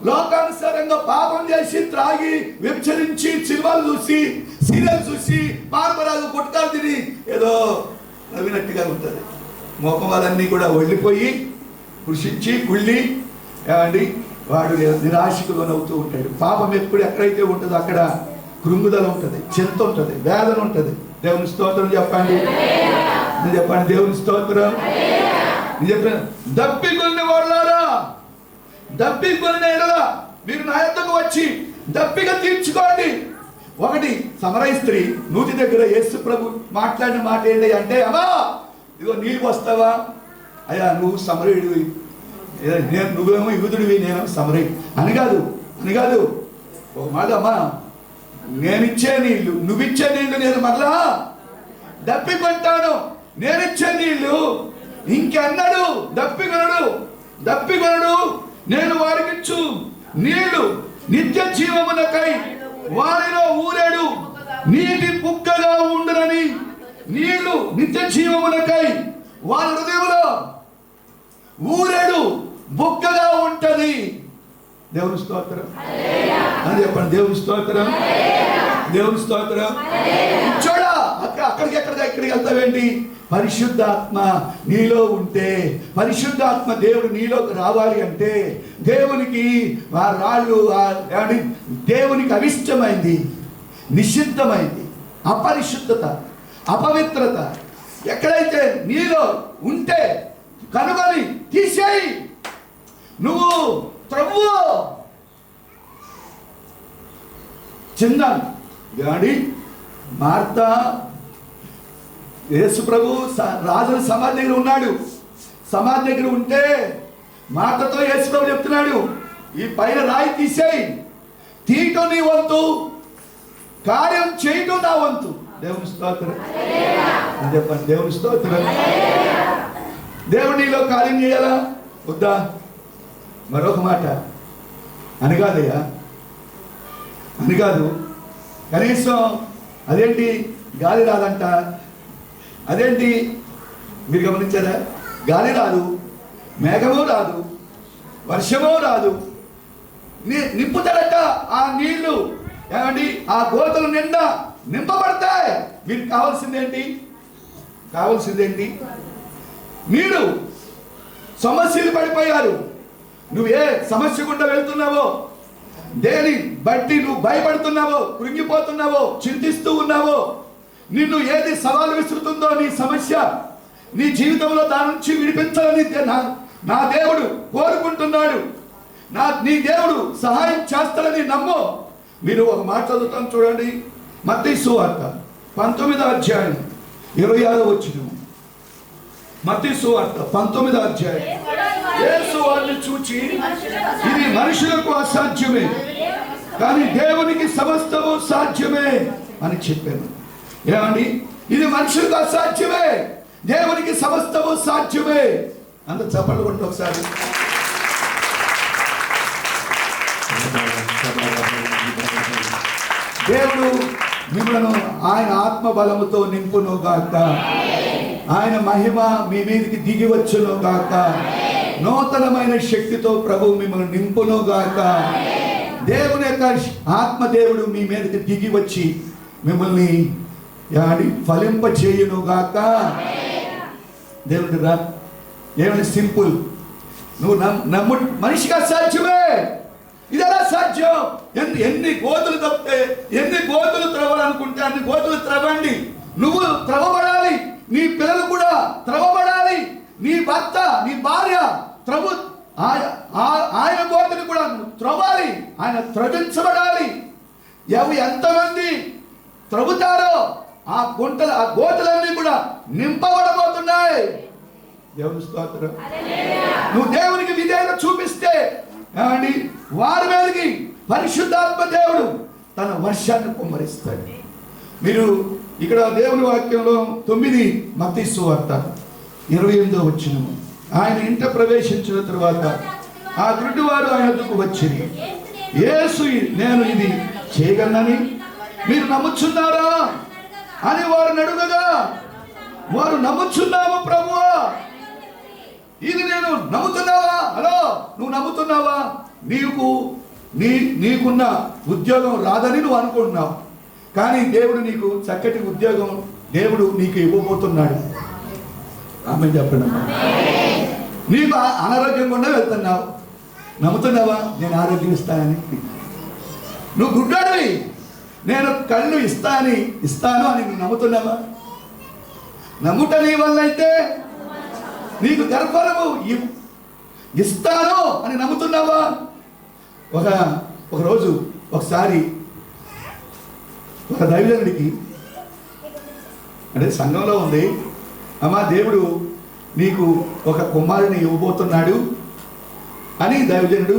లోకానుసారంగా పాపం చేసి, త్రాగి, వ్యభిచరించి, సినిమాలు చూసి, సీరియల్ చూసి, మార్మరాలు గుట్కాలు తిని ఏదో నవ్వినట్టుగా ఉంటుంది. మోపవాలన్నీ కూడా వెళ్ళిపోయి కృషించి కుళ్ళి వాడు నిరాశకు లోనవుతూ ఉంటాడు. పాపం ఎక్కడైతే ఉంటుందో అక్కడ కృంగుదల ఉంటుంది, చింత ఉంటుంది, వేదన ఉంటుంది. దేవుని స్తోత్రం చెప్పండి. దేవుని స్తోత్రం. దప్పికొన్న వాళ్ళారా, దప్పికొన్న మీరు నా యొద్దకు వచ్చి దప్పిక తీర్చుకోండి. ఒకటి సమరయ స్త్రీ నూతి దగ్గర యేసు ప్రభు మాట్లాడిన మాట ఏంటి అంటే, అమ్మా ఇదిగో నీళ్ళు వస్తావా? అయ్యా నువ్వు సమరయుడివి, నువ్వేమో యూదుడివి, నేను సమరయుడు అని కాదు. ఒక మాట, అమ్మా నేనిచ్చే నీళ్లు, నువ్విచ్చే నీళ్లు నేను మరలా దప్పికొంటాను. నేనిచ్చే నీళ్లు ఇంకెన్నడు దప్పికొనడు నేను వారికిచ్చు నీళ్లు నిత్య జీవమునకై వారిలో ఊరేడు నీటి పుక్కగా ఉండునని. నీళ్లు నిత్య జీవమునకై వాళ్ళ హృదయంలో ఊరేడు బుగ్గగా ఉంటది. దేవుని స్తోత్రం అని చెప్పండి. దేవుని స్తోత్రం, దేవుని స్తోత్రం. చూడా అక్కడికి ఇక్కడికి వెళ్తావేంటి? పరిశుద్ధాత్మ నీలో ఉంటే, పరిశుద్ధాత్మ దేవుడు నీలోకి రావాలి అంటే దేవునికి ఆ రాళ్ళు దేవునికి అవిష్టమైంది, నిషిద్ధమైంది, అపరిశుద్ధత, అపవిత్రత ఎక్కడైతే నీలో ఉంటే కనుగొని తీసేయి. నువ్వు త్రవ్వు. చిందాను గాడి మార్తా యేసు ప్రభు రాజుల సమాధి దగ్గర ఉన్నాడు. సమాధి దగ్గర ఉంటే మాటతో యేసు ప్రభు చెప్తున్నాడు, ఈ పైన రాయి తీసేయి. తీయటం నీ వంతు, కార్యం చేయటం నా వంతు. దేవుని స్తోత్రం అని చెప్పండి. దేవుని స్తోత్రం. దేవుడు నీలో కార్యం చేయాలా వద్దా? మరొక మాట అని కాదయ్యా, అని కాదు. కనీసం అదేంటి గాలి రాదంట, అదేంటి మీరు గమనించారా? గాలి రాదు, మేఘము రాదు, వర్షము రాదు, నింపుతారట ఆ నీళ్లు. ఏమండి? ఆ గోతులు నిండా నింపబడతాయి. మీకు కావాల్సిందేంటి? మీరు సమస్యలు పడిపోయారు. నువ్వు ఏ సమస్య గుండా వెళ్తున్నావో, దేని బట్టి నువ్వు భయపడుతున్నావో, కృంగిపోతున్నావో, చింతిస్తూ ఉన్నావో, నిన్ను ఏది సవాలు విసురుతుందో నీ సమస్య, నీ జీవితంలో దాని నుంచి విడిపించాలని నా దేవుడు కోరుకుంటున్నాడు. నీ దేవుడు సహాయం చేస్తాడని నమ్ము. మీరు ఒక మాట చదువుతాను చూడండి. మత్తయి సువార్త 19వ అధ్యాయం 26వ వచనం. మత్తయి సువార్త 19వ అధ్యాయం. యేసు వారిని చూచి, ఇది మనుషులకు అసాధ్యమే, కానీ దేవునికి సమస్తము సాధ్యమే అని చెప్పాను. ఏమండి? ఇది మనుషులకు అసాధ్యమే, దేవునికి సమస్తము సాధ్యమే. అంత చప్పట్లు కొట్టి ఒకసారి. దేవుడు మిమ్మల్ని ఆయన ఆత్మ బలముతో నింపును గాక. ఆయన మహిమ మీ మీదకి దిగి వచ్చును గాక. నూతనమైన శక్తితో ప్రభు మిమ్మల్ని నింపును గాక. దేవుని యొక్క ఆత్మదేవుడు మీ మీదకి దిగి వచ్చి మిమ్మల్ని ఫలింప చేయును గాక. దేవుడు రా. ఏమైనా సింపుల్. నువ్వు నమ్ము. మనిషికి అసాధ్యమే. ఇది ఎలా సాధ్యం? ఎన్ని గోతులు తప్పితే, ఎన్ని గోతులు త్రవ్వాలనుకుంటే అన్ని గోతులు త్రవ్వండి. నువ్వు త్రవ్వబడాలి, నీ పిల్లలు కూడా త్రవ్వబడాలి, నీ భర్త, నీ భార్య ఆయన గోతుని కూడా త్రవ్వాలి, ఆయన త్రవించబడాలి. ఎంతమంది త్రవ్వుతారో ఆ గోతులన్నీ కూడా నింపబడబోతున్నాయి. దేవుని స్తోత్రం. నువ్వు దేవునికి విధేయత చూపిస్తే ఏమండి, వారి మీదకి పరిశుద్ధాత్మ దేవుడు తన వర్షాన్ని కుమ్మరిస్తాడు. మీరు ఇక్కడ దేవుని వాక్యంలో 9 మత్తయి సువార్త 28వ వచనం. ఆయన ఇంట ప్రవేశించిన తరువాత ఆ గుడ్డివారు ఆయన వద్దకు వచ్చి, యేసు నేను ఇది చేయగలనని మీరు నమ్ముచున్నారా అని వారు అడుగగా, వారు నమ్ముచున్నాము ప్రభువా. ఇది నేను నమ్ముతున్నావా? హలో, నువ్వు నమ్ముతున్నావా? నీకున్న ఉద్యోగం రాదని నువ్వు అనుకుంటున్నావు, కానీ దేవుడు నీకు చక్కటి ఉద్యోగం దేవుడు నీకు ఇవ్వబోతున్నాడు. ఆమె చెప్పండి. నీకు అనారోగ్యం కూడా వెళ్తున్నావు, నమ్ముతున్నావా? నేను ఆరోగ్యం ఇస్తానని. నువ్వు గుడ్డాడివి, నేను కళ్ళు ఇస్తాను అని నువ్వు నమ్ముతున్నావా? నమ్ముట నీ వల్ల అయితే నీకు గర్భఫలము ఇస్తాను అని నమ్ముతున్నావా? ఒకరోజు ఒకసారి ఒక దైవజనుడికి, అంటే సంఘంలో ఉంది, అమ్మా దేవుడు నీకు ఒక కుమారుని ఇవ్వబోతున్నాడు అని దైవజనుడు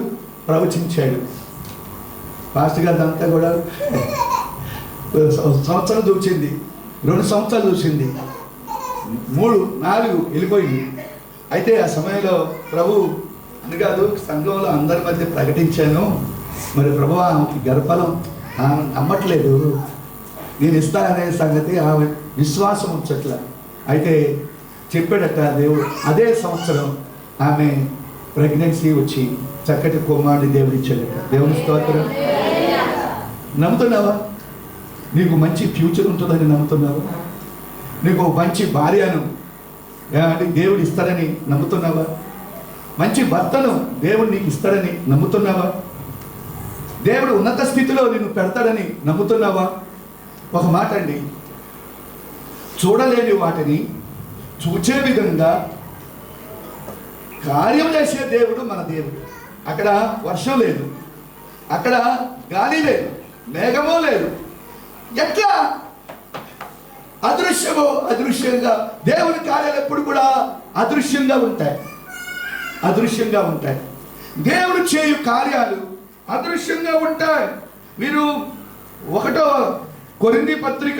ప్రవచించాడు. పాస్టర్ గారి అంతా కూడా సంవత్సరం చూసింది, 2 సంవత్సరాలు చూసింది, 3, 4 వెళ్ళిపోయింది. అయితే ఆ సమయంలో ప్రభు అని కాదు, సంఘంలో అందరి మధ్య ప్రకటించాను, మరి ప్రభు ఆమెకి గర్భఫలం నమ్మట్లేదు, నేను ఇస్తాననే సంగతి ఆమె విశ్వాసం ఉంచట్ల. అయితే చెప్పాడట దేవుడు. అదే సంవత్సరం ఆమె ప్రెగ్నెన్సీ వచ్చి చక్కటి కుమారుని దేవుడు ఇచ్చాడట. దేవుని స్తోత్రం. నమ్ముతున్నావా? నీకు మంచి ఫ్యూచర్ ఉంటుందని నమ్ముతున్నావా? నీకు మంచి భార్యను అంటే దేవుడు ఇస్తాడని నమ్ముతున్నావా? మంచి భర్తను దేవుడు నీకు ఇస్తాడని నమ్ముతున్నావా? దేవుడు ఉన్నత స్థితిలో నిన్ను పెడతాడని నమ్ముతున్నావా? ఒక మాట అండి, చూడలేని వాటిని చూచే విధంగా కార్యం చేసే దేవుడు మన దేవుడు. అక్కడ వర్షం లేదు, అక్కడ గాలి లేదు, మేఘమో లేదు. ఎట్లా? అదృశ్యంగా దేవుని కార్యాలు ఎప్పుడు కూడా అదృశ్యంగా ఉంటాయి. దేవుడు చేయు కార్యాలు అదృశ్యంగా ఉంటాయి. మీరు 1 కొరింథీ పత్రిక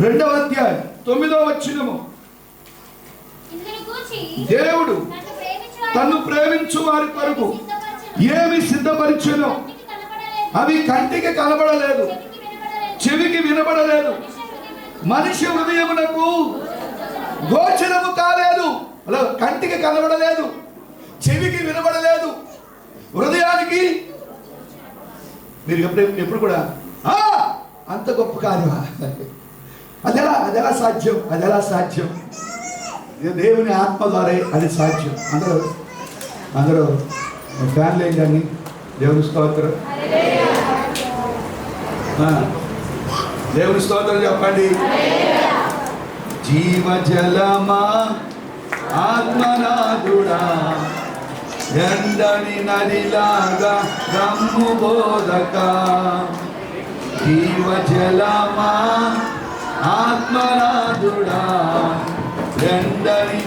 2వ అధ్యాయం 9వ వచనము, దేవుడు తన్ను ప్రేమించు వారి కొరకు ఏమి సిద్ధపరిచెనో అవి కంటికి కనబడలేదు, చెవికి వినబడలేదు, మనిషి హృదయమునకు గోచరము కాలేదు. అలా కంటికి కనబడలేదు, చెవికి వినబడలేదు, హృదయానికి. మీరు ఎప్పుడు కూడా అంత గొప్ప కార్యమా? అదెలా సాధ్యం? దేవుని ఆత్మ ద్వారా అది సాధ్యం. అందరూ ఫ్యాన్లు ఏం కానీ దేవుని స్తోత్రం, దేవుని స్తోత్రం చెప్పండి. జీవజలమా ఆత్మనాథుడా, ఎండని నదిలాగా రమ్ము బోధక. జీవజలమా ఆత్మనాథుడా, ఎండని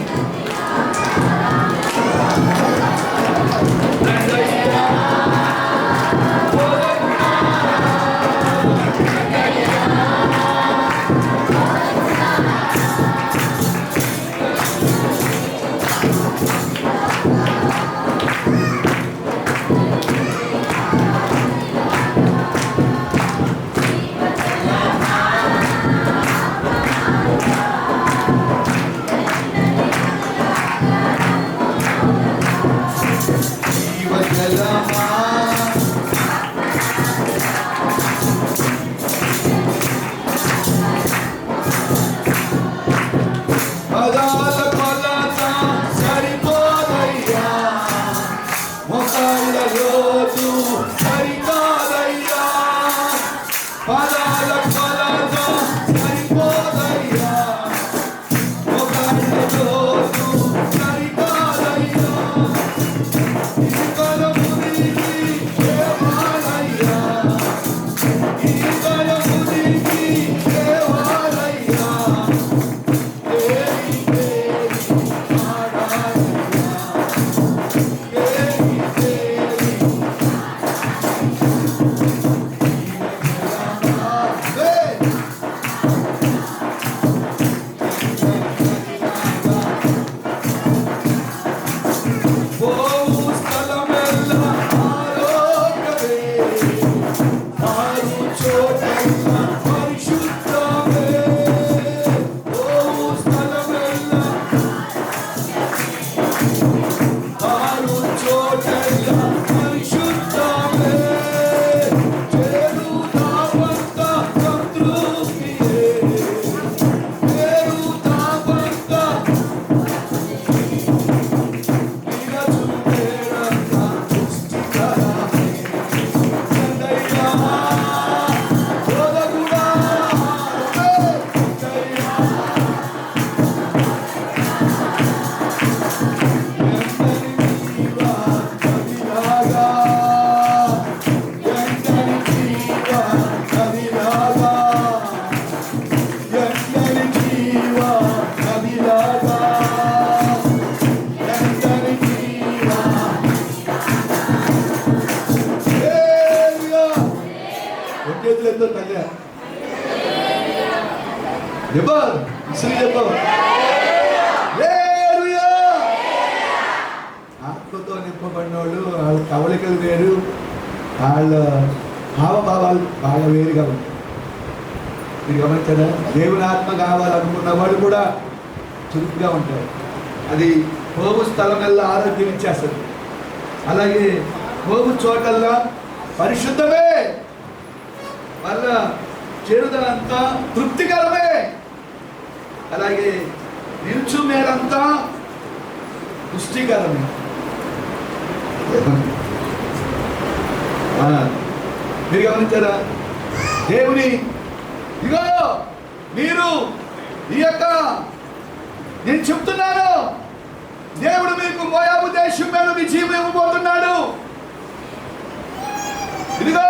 ఆత్మతో నింపబడిన వాళ్ళు, వాళ్ళ కవళికలు వేరు, వాళ్ళ హావభావాలు బాగా వేరుగా ఉంటాయి. మీరు గమనించారా? దేవుని ఆత్మ కావాలనుకున్న వాడు కూడా చురుకుగా ఉంటాడు. అది పోగు స్థలమల్లా ఆరోగ్యం ఇచ్చేస్తుంది. అలాగే పోగు చోటల్లా పరిశుద్ధమే, వాళ్ళ చేరుదలంతా తృప్తికరమే. అలాగే నిల్చు మేరంతా పుష్టికరమే. మీరు గమనించారా? దేవుని ఇగో మీరు ఈ యొక్క నేను చెప్తున్నాను, దేవుడు మీకు మోయాబు దేశం మీద విజయం ఇవ్వబోతున్నాడు. ఇదిగో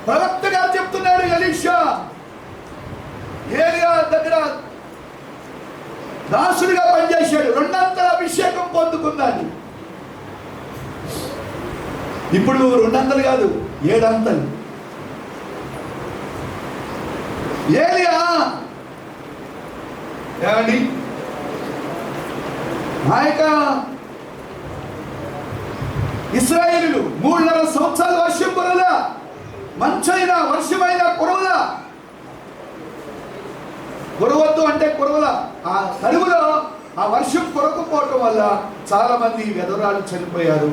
ప్రవక్త గారు చెప్తున్నాడు, ఎలీషా ఏలియా దగ్గర దాసుడిగా పనిచేశాడు, 2 అంతల అభిషేకం పొందుకున్నాడు. ఇప్పుడు 2 అంతలు కాదు, 7 అంతలు. ఏలియా ఏమండి ఆ యొక్క ఇశ్రాయేలీయులు 3.5 సంవత్సరాలు వర్షం కురవలా, మంచైనా వర్షమైనా కురవలా. కురవద్దు అంటే కురవల. ఆ కరువులో ఆ వర్షం కురకపోవటం వల్ల చాలా మంది వెదరాలు చనిపోయారు,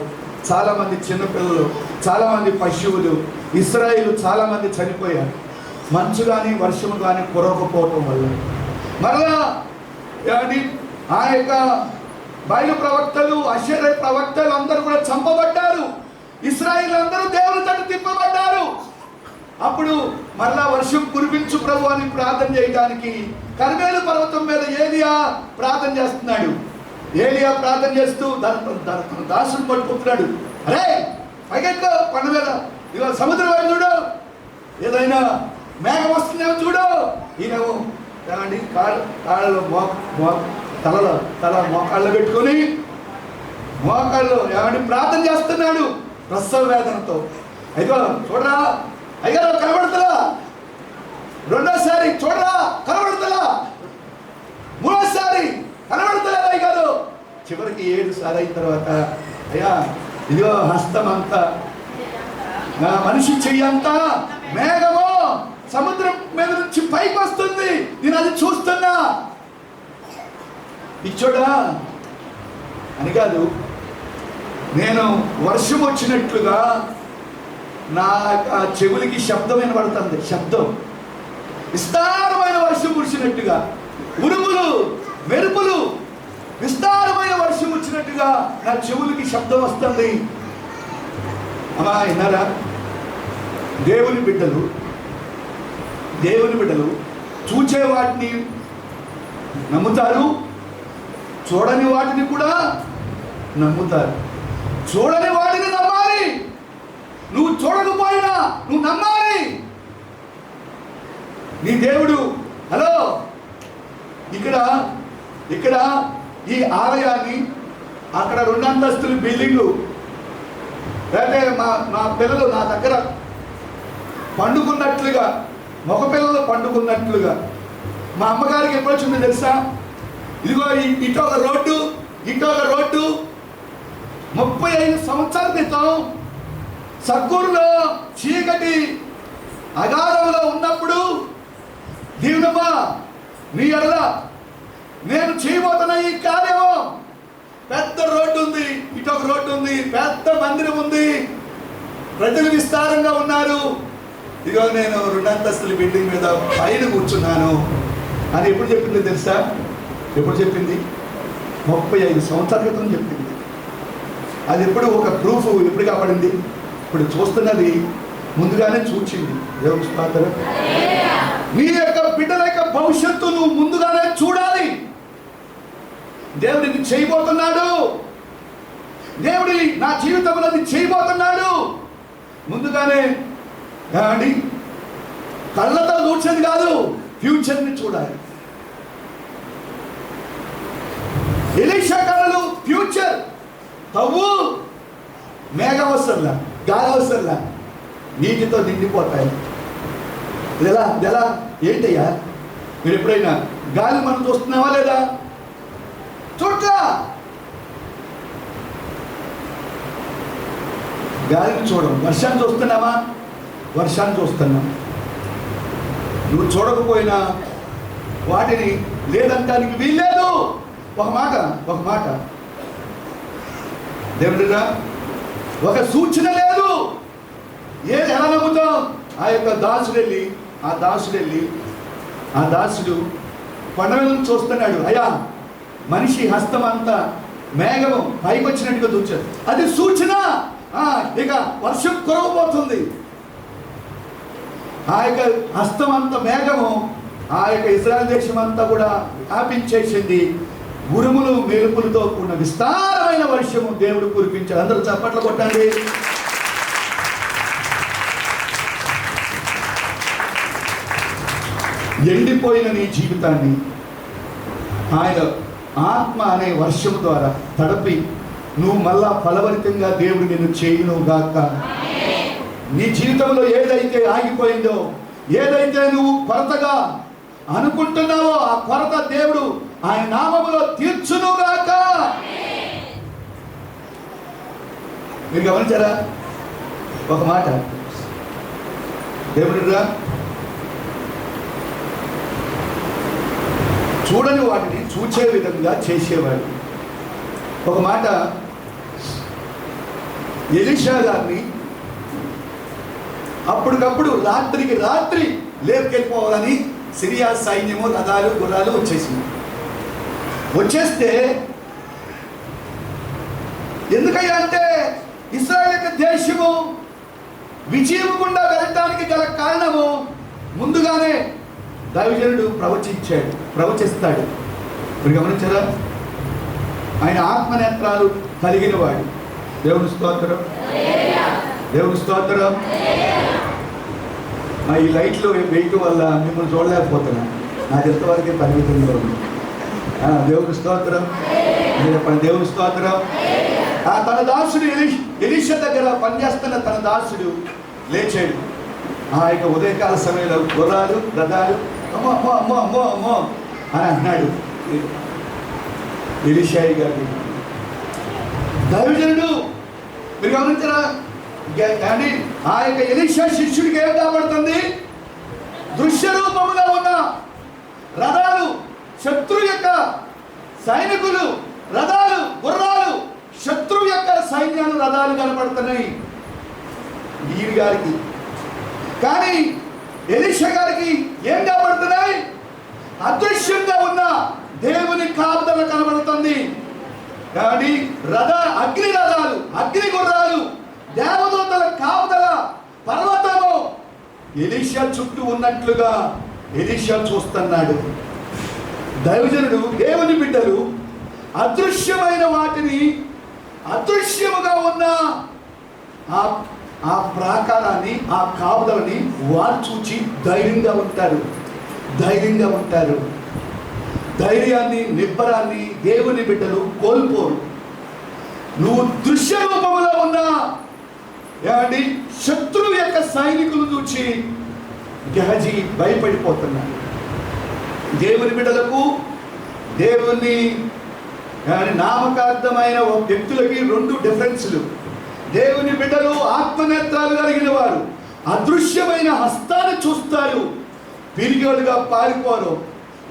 చాలా మంది చిన్నపిల్లలు, చాలా మంది పశువులు, ఇశ్రాయేలు చాలా మంది చనిపోయారు. మంచు కానీ వర్షం కానీ కురవకపోవటం వల్ల మరలా ఆ యొక్క బయలు ప్రవక్తలు, అషేరే ప్రవక్తలు అందరూ కూడా చంపబడ్డారు. ఇశ్రాయేలు అందరూ దేవుని తట్టు తిప్పబడ్డారు. అప్పుడు మరలా వర్షం కురిపించు ప్రభు అని ప్రార్థన చేయడానికి కర్మేలు పర్వతం మీద ఏలియా ప్రార్థన చేస్తున్నాడు. ఏలియా ప్రార్థన చేస్తూ దాసుని పట్టుకుంటున్నాడు. అరే పైకెట్లో కొండ మీద ఇక సముద్రం వైపు చూడు, ఏదైనా మేఘం వస్తుందేమో చూడు. ఈయనేమో ఏమండి కాళ్ళలో తల మోకాళ్ళు పెట్టుకొని మోకాళ్ళు ఏమండి ప్రార్థన చేస్తున్నాడు ప్రసవ వేదనతో. అయితే చూడరా అయ్యారో కనబడతలా, రెండోసారి చూడరా కనబడతలా, మూడోసారి కనబడతలేదు అయ్యారు. చివరికి 7 సార్లు అయిన తర్వాత అయ్యా ఇదిగో హస్తం అంతా, మనిషి చెయ్యంతా మేఘము సముద్రం మీద నుంచి పైకి వస్తుంది, నేను అది చూస్తున్నా. ఇచ్చోడా అని కాదు, నేను వర్షం వచ్చినట్లుగా నా చెవులకి శబ్దం వినబడుతుంది. శబ్దం విస్తారమైన వర్షం కురిసినట్టుగా, ఉరుములు మెరుపులు విస్తారమైన వర్షం వచ్చినట్టుగా నా చెవులకి శబ్దం వస్తుంది. అమ్మా విన్నారా? దేవుని బిడ్డలు చూచే వాటిని నమ్ముతారు, చూడని వాటిని కూడా నమ్ముతారు. చూడని వాటిని నమ్మాలి, నువ్వు చూడకపోయినా నువ్వు నమ్మాలి. నీ దేవుడు హలో ఇక్కడ ఈ ఆలయాన్ని అక్కడ 2 అంతస్తుల బిల్డింగు, లేకపోతే మా పిల్లలు నా దగ్గర పండుకున్నట్లుగా, మగ పిల్లలు పండుకున్నట్లుగా మా అమ్మగారికి ఎప్పుడు వచ్చిందో తెలుసా? ఇదిగో ఇటొక రోడ్డు 35 సంవత్సరాల క్రితం సక్కూరులో చీకటి అగాధంలో ఉన్నప్పుడు, దీవెనమ్మ నీ ఎడల నేను చేయబోతున్న ఈ కార్యము, పెద్ద రోడ్డు ఉంది, ఇటొక రోడ్డు ఉంది, పెద్ద మందిరం ఉంది, ప్రజలు విస్తారంగా ఉన్నారు, ఇదిగో నేను 2 అంతస్తుల బిల్డింగ్ మీద పైన కూర్చున్నాను అని ఎప్పుడు చెప్పింది తెలుసా? ఎప్పుడు చెప్పింది? 35 సంవత్సరాల క్రితం చెప్పింది. అది ఎప్పుడు ఒక ప్రూఫ్ ఎప్పుడు కాపాడింది? ఇప్పుడు చూస్తున్నది ముందుగానే చూచింది. దేవుని స్తోత్రం. నీ యొక్క బిడ్డల యొక్క భవిష్యత్తు నువ్వు ముందుగానే చూడాలి. దేవుడిని చేయబోతున్నాడు, దేవుడి నా జీవితంలో చేయబోతున్నాడు ముందుగానే. కానీ కళ్ళతో చూసేది కాదు, ఫ్యూచర్ని చూడాలి. ఎలీషా కళలు ఫ్యూచర్. తవ్వు, మేఘవసర్లా, గాలవసర్లా నీటితో నిండిపోతాయి. ఎలా ఏంటయ్యా? మీరు ఎప్పుడైనా గాలి మనం చూస్తున్నావా లేదా? చూట్లా గాలిని చూడం. వర్షాన్ని చూస్తున్నామా? వర్షాన్ని చూస్తున్నాం. నువ్వు చూడకపోయినా వాటిని లేదంటానికి వీల్లేదు. ఒక మాట దేవుడిరా, ఒక సూచన లేదు. ఏది ఎలా నమ్ముతాం? ఆ దాసుడు కొండ మీద నుంచి చూస్తున్నాడు. అయ్యా, మనిషి హస్తం అంతా మేఘము పైకి వచ్చినట్టుగా చూచాడు. అది సూచన. ఇక వర్షం కురవబోతుంది. ఆ యొక్క హస్తం అంత మేఘము ఆ యొక్క ఇజ్రాయెల్ దేశం అంతా కూడా వ్యాపించేసింది. ఉరుములు మెరుపులతో కూడిన విస్తారమైన వర్షము దేవుడు కురిపించాడు. అందరూ చప్పట్లు కొట్టండి. ఎండిపోయిన నీ జీవితాన్ని ఆయన ఆత్మ అనే వర్షం ద్వారా తడపి నువ్వు మళ్ళా ఫలవరితంగా దేవుడు నిన్ను చేయును గాక. నీ జీవితంలో ఏదైతే ఆగిపోయిందో, ఏదైతే నువ్వు కొరతగా అనుకుంటున్నావో, ఆ కొరత దేవుడు ఆయన నామములో తీర్చును గాక. మీరు గమనించారా? ఒక మాట దేవుడిరా, చూడని వాటిని చూచే విధంగా చేసేవాడు. ఒక మాట ఎలీషా గారిని అప్పటికప్పుడు రాత్రికి రాత్రి లేపుకెళ్ళిపోవాలని సిరియా సైన్యము, రథాలు, గుర్రాలు వచ్చేస్తే ఎందుకయ్యా అంటే ఇశ్రాయేలు దేశము విజయం గుండా వెళ్ళటానికి గల కారణము ముందుగానే దైవజనుడు ప్రవచిస్తాడు. మీరు గమనించారా? ఆయన ఆత్మనేత్రాలు కలిగిన వాడు. దేవుని స్తోత్రం. ఈ లైట్లు వేయటం వల్ల మిమ్మల్ని చూడలేకపోతున్నా. నాకు ఎంతవరకే పరిమితంగా ఉంది. దేవుని స్తోత్రం. దేవుని స్తోత్రం. తన దాసుడు ఎలీషా దగ్గర పనిచేస్తున్న తన దాసుడు లేచాడు. ఆ యొక్క ఉదయకాల సమయంలో గుర్రాలు, రథాలు అమ్మో అమ్మో అమ్మో అమ్మో అమ్మో అని అన్నాడు ఎలీషాయి గారు. దైవజనుడు మీరు గమనించరా? కానీ ఆ యొక్క ఎలీషా శిష్యుడికి ఏం కాబడుతుంది? దృశ్య రూపంలో ఉన్న రథాలు, శత్రువు యొక్క సైనికులు, రథాలు, గుర్రాలు, శత్రువు యొక్క సైన్యాలు, రథాలు కనపడుతున్నాయి వీరి గారికి. కానీ ఎలీషా గారికి ఏం కనబడుతున్నాయి? అదృశ్యంగా ఉన్న దేవుని కాపుదల కనబడుతుంది. కానీ అగ్ని రథాలు, అగ్ని గుర్రాలు, దేవదూతల కాపుదల, పర్వతము ఎలీషా చుట్టూ ఉన్నట్లుగా ఎలీషా చూస్తున్నాడు. దైవజనుడు, దేవుని బిడ్డలు అదృశ్యమైన వాటిని, అదృశ్యముగా ఉన్న ఆ ప్రాకారాన్ని, ఆ కాపుదలని వారు చూచి ధైర్యంగా ఉంటారు. ధైర్యాన్ని, నిబ్బరాన్ని దేవుని బిడ్డలు కోల్పోరు. నువ్వు దృశ్య రూపంలో ఉన్నా ఏమండి, శత్రువు యొక్క సైనికులు చూచి గెహజీ భయపడిపోతున్నాడు. దేవుని బిడ్డలకు, దేవుని నామకార్థమైన వ్యక్తులకి రెండు డిఫరెన్స్లు. దేవుని బిడ్డలు ఆత్మనేత్రాలు కలిగిన వారు అదృశ్యమైన హస్తాన్ని చూస్తారు. పిరిగోలుగా పారిపోరు.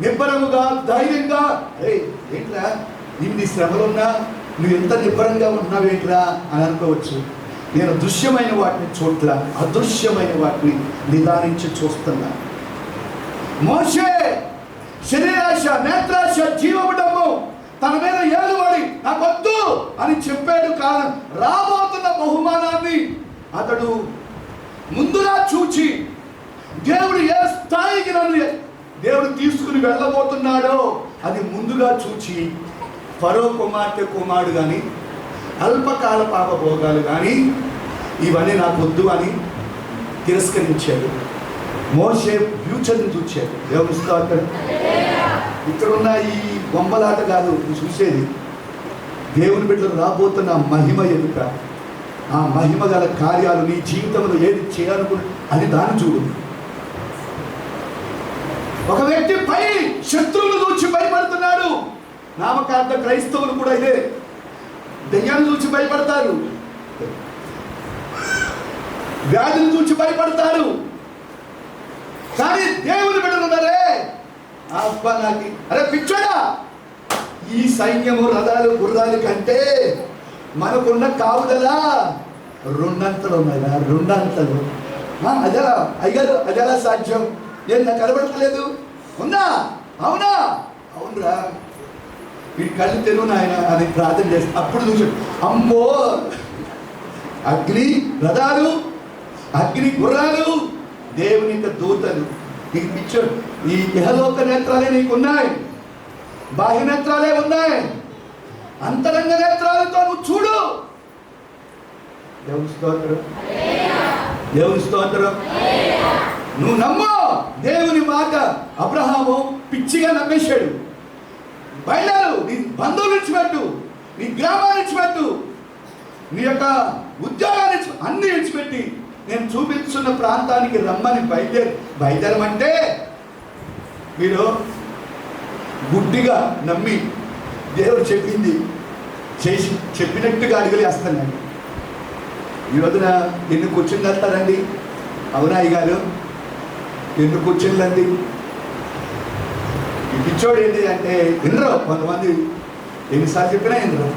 నిబ్బరముగా, ధైర్యంగా, ఏంట్రా ఇన్ని శ్రమలున్నా నువ్వు ఎంత నిబ్బరంగా ఉన్నావేంట్రా అని అనుకోవచ్చు. నేను దృశ్యమైన వాటిని చూట్ల, అదృశ్యమైన వాటిని నిదానించి చూస్తున్నా. మోషే శరీరాశ, నేత్రాశ, జీవముడము తన మీద ఏలుబడి నాకొద్దు అని చెప్పాడు. కాలం రాబోతున్న బహుమానాన్ని అతడు ముందుగా చూచి దేవుడు ఏ స్థాయికి నన్ను దేవుడు తీసుకుని వెళ్ళబోతున్నాడో అది ముందుగా చూచి ఫరో కుమారుడు కానీ, అల్పకాల పాప భోగాలు కానీ ఇవన్నీ నాకు వద్దు అని తిరస్కరించాడు. మోషే ఫ్యూచర్ని చూచాడు. దేవుని స్తోత్రం. ఇక్కడున్న ఈ బొమ్మలాట కాదు చూసేది, దేవుని బిడ్డలు రాబోతున్న మహిమ ఎదుట, ఆ మహిమ గల కార్యాలు నీ జీవితంలో ఏది చేయాలనుకుని అది దాన్ని చూడు. ఒక వ్యక్తి పై శత్రువులు చూచి భయపడుతున్నాడు. నామకార్థ క్రైస్తవులు కూడా ఇదే, దెయ్యాన్ని చూచి భయపడతారు, వ్యాధులు చూచి భయపడతారు, కానీ దేవుని బిడ్డలు ఉన్నారే, అబ్బా నాకు అరే పిచ్చోడా, ఈ సైన్యము రథాలు గుర్రాలు కంటే మనకున్న కావుదలా రెండంతలు ఉన్నాయిరా, రెండంతలు. అదెలా అయ్యారు, అదెలా సాధ్యం? ఏం నాకు కనబడట్లేదు, ఉందా? అవునా? అవునరా, వీడి కళ్ళు తెరువు నాయన అని ప్రార్థన చేస్తా. అప్పుడు చూసి అమ్మో, అగ్ని రథాలు, అగ్ని గుర్రాలు, దేవుని యొక్క దూతలు. నీకు పిచ్చోడు, ఈ ఇహలోక నేత్రాలే నీకు ఉన్నాయి, బాహ్య నేత్రాలే ఉన్నాయి, అంతరంగ నేత్రాలతో నువ్వు చూడు. దేవుని స్తోత్రం, దేవుని స్తోత్రం. నువ్వు నమ్ము దేవుని మాట. అబ్రహాము పిచ్చిగా నమ్మేశాడు. బయలుదేరు, నీ బంధువులు విడిచిపెట్టు, నీ గ్రామాన్ని విడిచిపెట్టు, నీ యొక్క ఉద్యోగాన్ని అన్ని విడిచిపెట్టి నేను చూపిస్తున్న ప్రాంతానికి రమ్మని బయలుదేరమంటే మీరు గుడ్డిగా నమ్మి దేవుడు చెప్పింది చేసి చెప్పినట్టుగా అడుగులేస్తున్నాడు. ఈ రోజున ఎన్ని కూర్చుని వెళ్తారండి? అవునా అయ్యగారు, ఎన్ని కూర్చుందండి? ఈ పిచ్చోడు ఏంటి అంటే వినరు కొంతమంది, ఎన్నిసార్లు చెప్పినా వినరు.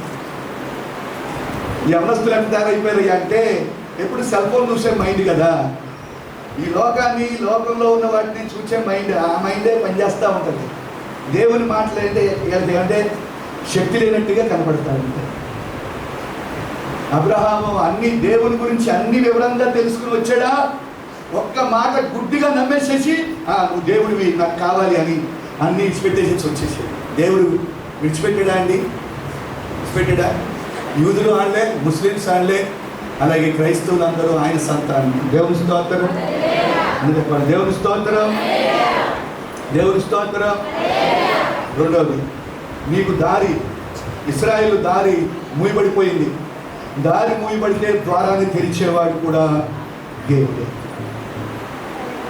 ఈ అవనస్తులు ఎంత తయారైపోయారు అంటే ఎప్పుడు సెల్ ఫోన్ చూసే మైండ్ కదా, ఈ లోకాన్ని, లోకంలో ఉన్న వాటిని చూసే మైండ్, ఆ మైండే పనిచేస్తూ ఉంటుంది. దేవుని మాటలు అంటే శక్తి లేనట్టుగా కనపడతాడు. అబ్రహాము అన్ని దేవుని గురించి అన్ని వివరంగా తెలుసుకుని వచ్చాడా, ఒక్క మాట గుడ్డిగా నమ్మేసేసి నువ్వు దేవుడివి నాకు కావాలి అని అన్ని విడిచిపెట్టేసి వచ్చేసాడు. దేవుడు విడిచిపెట్టాడా అండి? విడిచిపెట్టాడా? యూదులు ఆడలే, ముస్లిమ్స్ ఆడలే, అలాగే క్రైస్తవులు అందరూ ఆయన సంతానం. దేవుని స్తోత్రం, చెప్పండి దేవుని స్తోత్రం, దేవుని స్తోత్రం. రెండవది, నీకు దారి, ఇశ్రాయేలు దారి మూయబడిపోయింది. దారి మూయబడితే ద్వారాన్ని తెరిచేవాడు కూడా దేవుడే.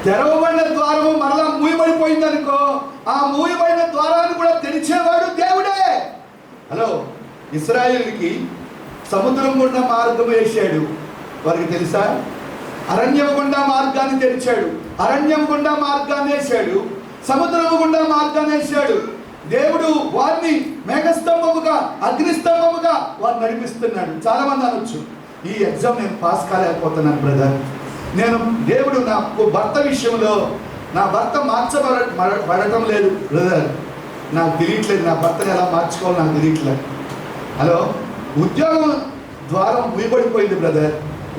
తెరవబడిన ద్వారము మరలా మూయబడిపోయింది అనుకో, ఆ మూయబడిన ద్వారాన్ని కూడా తెరిచేవాడు దేవుడే. హలో, ఇశ్రాయేలుకి సముద్రం గుండా మార్గం వేశాడు, వారికి తెలుసా? అరణ్యం గుండా మార్గాన్ని తెరిచాడు, అరణ్యం గుండా మార్గాన్ని వేశాడు, సముద్రం గుండా మార్గాన్ని వేశాడు. దేవుడు వారిని మేఘస్తంభముగా, అగ్నిస్తంభముగా వారిని నడిపిస్తున్నాడు. చాలా మంది అనొచ్చు, ఈ ఎగ్జామ్ నేను పాస్ కాలేకపోతున్నాను బ్రదర్, నేను దేవుడు నా భర్త విషయంలో నా భర్త మార్చబడటం లేదు బ్రదర్, నాకు తెలియట్లేదు, నా భర్తను ఎలా మార్చుకోవాలో నాకు తెలియట్లేదు. హలో, ఉద్యోగం ద్వారం మూయబడిపోయింది బ్రదర్,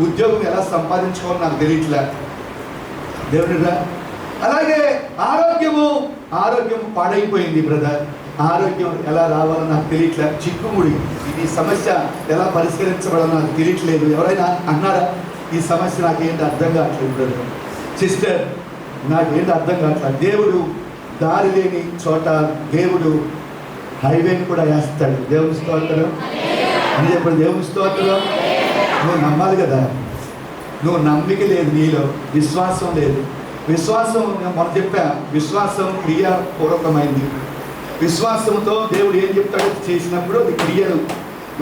ఉద్యోగం ఎలా సంపాదించుకోవాలో నాకు తెలియట్లే దేవుడిరా. అలాగే ఆరోగ్యము పాడైపోయింది బ్రదర్, ఆరోగ్యం ఎలా రావాలో నాకు తెలియట్లే, చిక్కుముడి, ఇది సమస్య ఎలా పరిష్కరించబడాలో నాకు తెలియట్లేదు. ఎవరైనా అన్నారా ఈ సమస్య నాకేంటి అర్థం కావట్లేదు బ్రదర్, సిస్టర్ నాకేంటి అర్థం కావట్లేదు? దేవుడు దారి లేని చోట దేవుడు హైవేని కూడా వేస్తాడు. దేవుని స్తోత్రం అని చెప్పండి, దేవుని స్తోత్రం. నువ్వు నమ్మాలి కదా, నువ్వు నమ్మిక లేదు, నీలో విశ్వాసం లేదు. విశ్వాసం మనం చెప్పా, విశ్వాసం క్రియాపూర్వకమైంది. విశ్వాసంతో దేవుడు ఏం చెప్తాడో చేసినప్పుడు అది క్రియలు.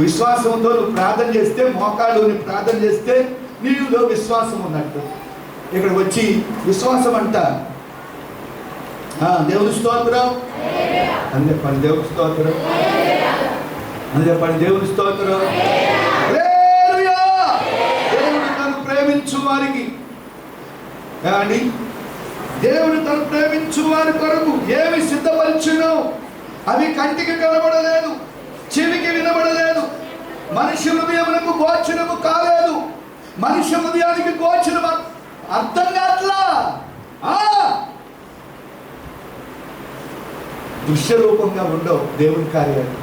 విశ్వాసంతో నువ్వు ప్రార్థన చేస్తే, మోకాళ్ళు ప్రార్థన చేస్తే నీలో విశ్వాసం ఉన్నట్టు. ఇక్కడ వచ్చి విశ్వాసం అంట దేవుని స్తోత్రం అని చెప్పండి, దేవుని స్తోత్రం అని చెప్పండి, దేవుని స్తోత్రం. దేవుడు తను ప్రేమించు వారికి అండి, దేవుడు తను ప్రేమించు వారి కొరకు ఏమి సిద్ధపరచును అవి కంటికి కనబడలేదు, చెవికి వినబడలేదు, మనిషి హృదయమునకు గోచరము కాలేదు. మనిషి హృదయానికి గోచరం అర్థం కాట్లా. దృశ్య రూపంగా ఉండవు దేవుని కార్యాలు.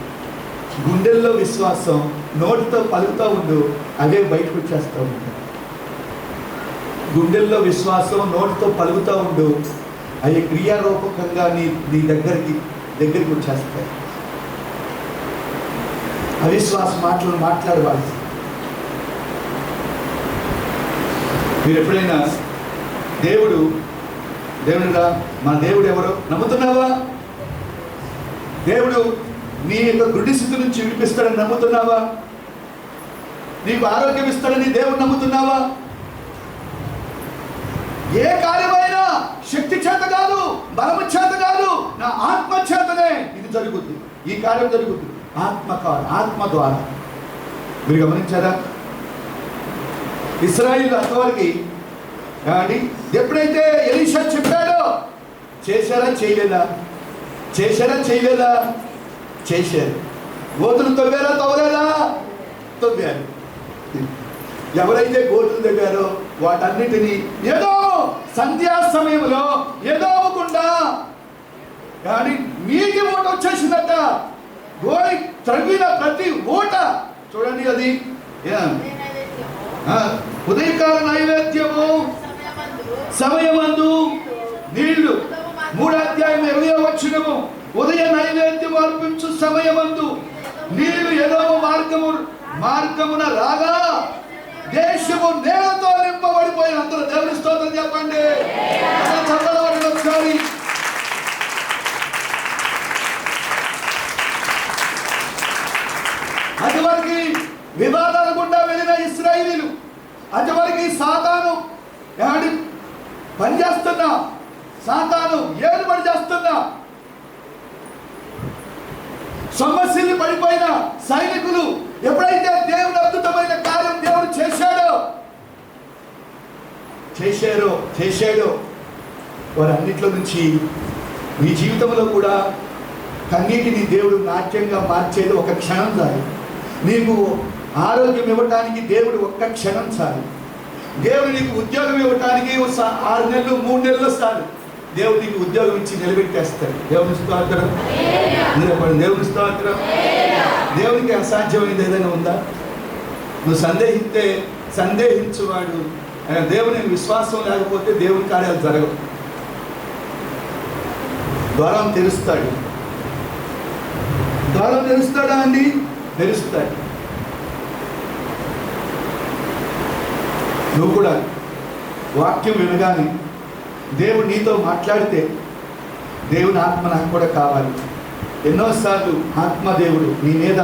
గుండెల్లో విశ్వాసం, నోటితో పలుకుతూ ఉండు, అవే బయటకు వచ్చేస్తూ ఉంటాయి. గుండెల్లో విశ్వాసం, నోటితో పలుకుతూ ఉండు, అవి క్రియారూపకంగా నీ దగ్గరికి వచ్చేస్తాయి. అవిశ్వాస మాటలు మాట్లాడవాలి. మీరు ఎప్పుడైనా దేవుడుగా మన దేవుడు ఎవరో నమ్ముతున్నావా? దేవుడు నీ యొక్క గుడ్డి స్థితి నుంచి విడిపిస్తాడని నమ్ముతున్నావా? నీకు ఆరోగ్యం ఇస్తాడని దేవుడు నమ్ముతున్నావా? ఏ కార్యమైనా శక్తి చేత కాదు, బలము చేత కాదు, నా ఆత్మ చేతనే ఇది జరుగుద్ది, ఈ కార్యం జరుగుద్ది. ఆత్మ ద్వారా. మీరు గమనించారా? ఇశ్రాయేలు అంతవరకు ఎప్పుడైతే ఎలీషా చెప్పాడో చేశారా చేయలేదా? చేశారు. గోతులు తవ్వారా తవ్వలేదా? తవ్వారు. ఎవరైతే గోతులు తవ్వారో వాటన్నిటినీ ఏదో సంధ్యా సమయంలో ఏదో అవ్వకుండా కానీ మీకి ఓట వచ్చేసిందట. గోడి త్రవ్విన ప్రతి ఓట చూడండి, అది ఉదయకాల నైవేద్యము సమయమందు నీళ్లు 3వ అధ్యాయం 20వ వచనము. ఉదయ నైవేద్యం అర్పించు సమయమందు నీళ్లు ఏదో మార్గమున రాగా దేశము నేలతో నింపబడిపోయిన. అందరూ దేవుని స్తోత్రం చెప్పండి. ఒకసారి అటువరకు వివాదాల గుండా వెళ్ళిన ఇశ్రాయేలీలు, అటువరకు సాతాను పనిచేస్తున్నా, సాతాను ఏలుబడి చేస్తున్నా, సమస్యలు పడిపోయిన సైనికులు ఎప్పుడైతే దేవుడు అద్భుతమైన కార్యం దేవుడు చేశాడో వారన్నిట్లో నుంచి నీ జీవితంలో కూడా కన్నీటిని దేవుడు నాట్యంగా మార్చేది ఒక క్షణం చాలు. నీకు ఆరోగ్యం ఇవ్వటానికి దేవుడు ఒక్క క్షణం చాలు. దేవుడు నీకు ఉద్యోగం ఇవ్వటానికి 6 నెలలు 3 నెలలు చాలు. దేవుడు నీకు ఉద్యోగం ఇచ్చి నిలబెట్టేస్తాడు. దేవుని స్తోత్రం. దేవుని స్తోత్రం. దేవునికి అసాధ్యమైనది ఏదైనా ఉందా? నువ్వు సందేహించువాడు దేవుని విశ్వాసం లేకపోతే దేవుని కార్యాలు జరగవు. ద్వారం తెరుస్తాడా అండి? తెరుస్తాడు. నువ్వు కూడా వాక్యం వినగానే దేవుడు నీతో మాట్లాడితే దేవుని ఆత్మ నాకు కూడా కావాలి. ఎన్నోసార్లు ఆత్మదేవుడు నీ మీద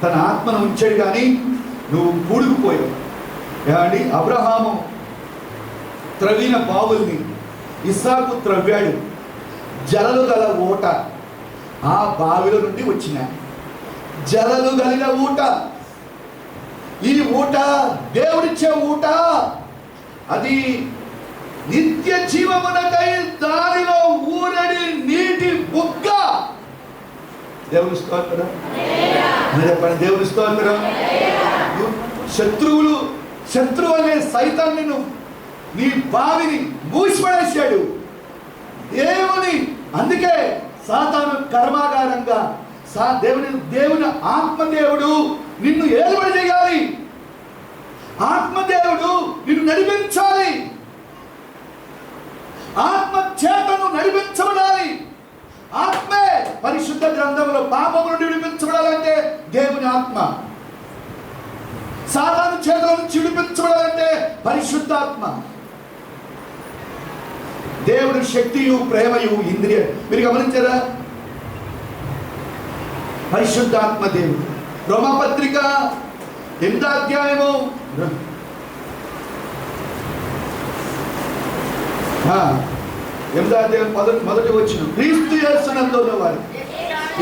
తన ఆత్మను ఉంచాడు, కానీ నువ్వు కూడుకుపోయావు. ఏమండి, అబ్రహాము త్రవ్విన బావుల్ని ఇస్సాకు త్రవ్వాడు. జలలు గల ఊట ఆ బావిలో నుండి వచ్చిన జలలు కలిగిన ఊట. ఈ ఊట దేవుడిచ్చే ఊట, అది నిత్య జీవమునకై దానిలో ఊరడి నీటి బుగ్గ. దేవుని స్తోత్రం. దేవుని స్తోత్రం. శత్రువు అనే సైతాన్ని నీ బావిని మూసిపడేశాడు దేవుని. అందుకే సాతాను కర్మాగారంగా దేవుని ఆత్మదేవుడు నిన్ను ఏలుబడి చేయాలి. ఆత్మదేవుడు నిన్ను నడిపించాలి. ఆత్మ చేతను నడిపించబడాలి. ఆత్మే పరిశుద్ధ గ్రంథంలో పాపము నుండి విడిపించబడాలంటే దేవుని ఆత్మ. సాతాను చేతుల నుంచి విడిపించబడాలంటే పరిశుద్ధాత్మ. దేవుడు శక్తియు ప్రేమయు ఇంద్రియ. మీరు గమనించారా? పరిశుద్ధాత్మ దేవుడు. రోమపత్రిక 8వ అధ్యాయము 8వ అధ్యాయం మొదటి వచనం. క్రీస్తు యేసునందు ఉన్నవారు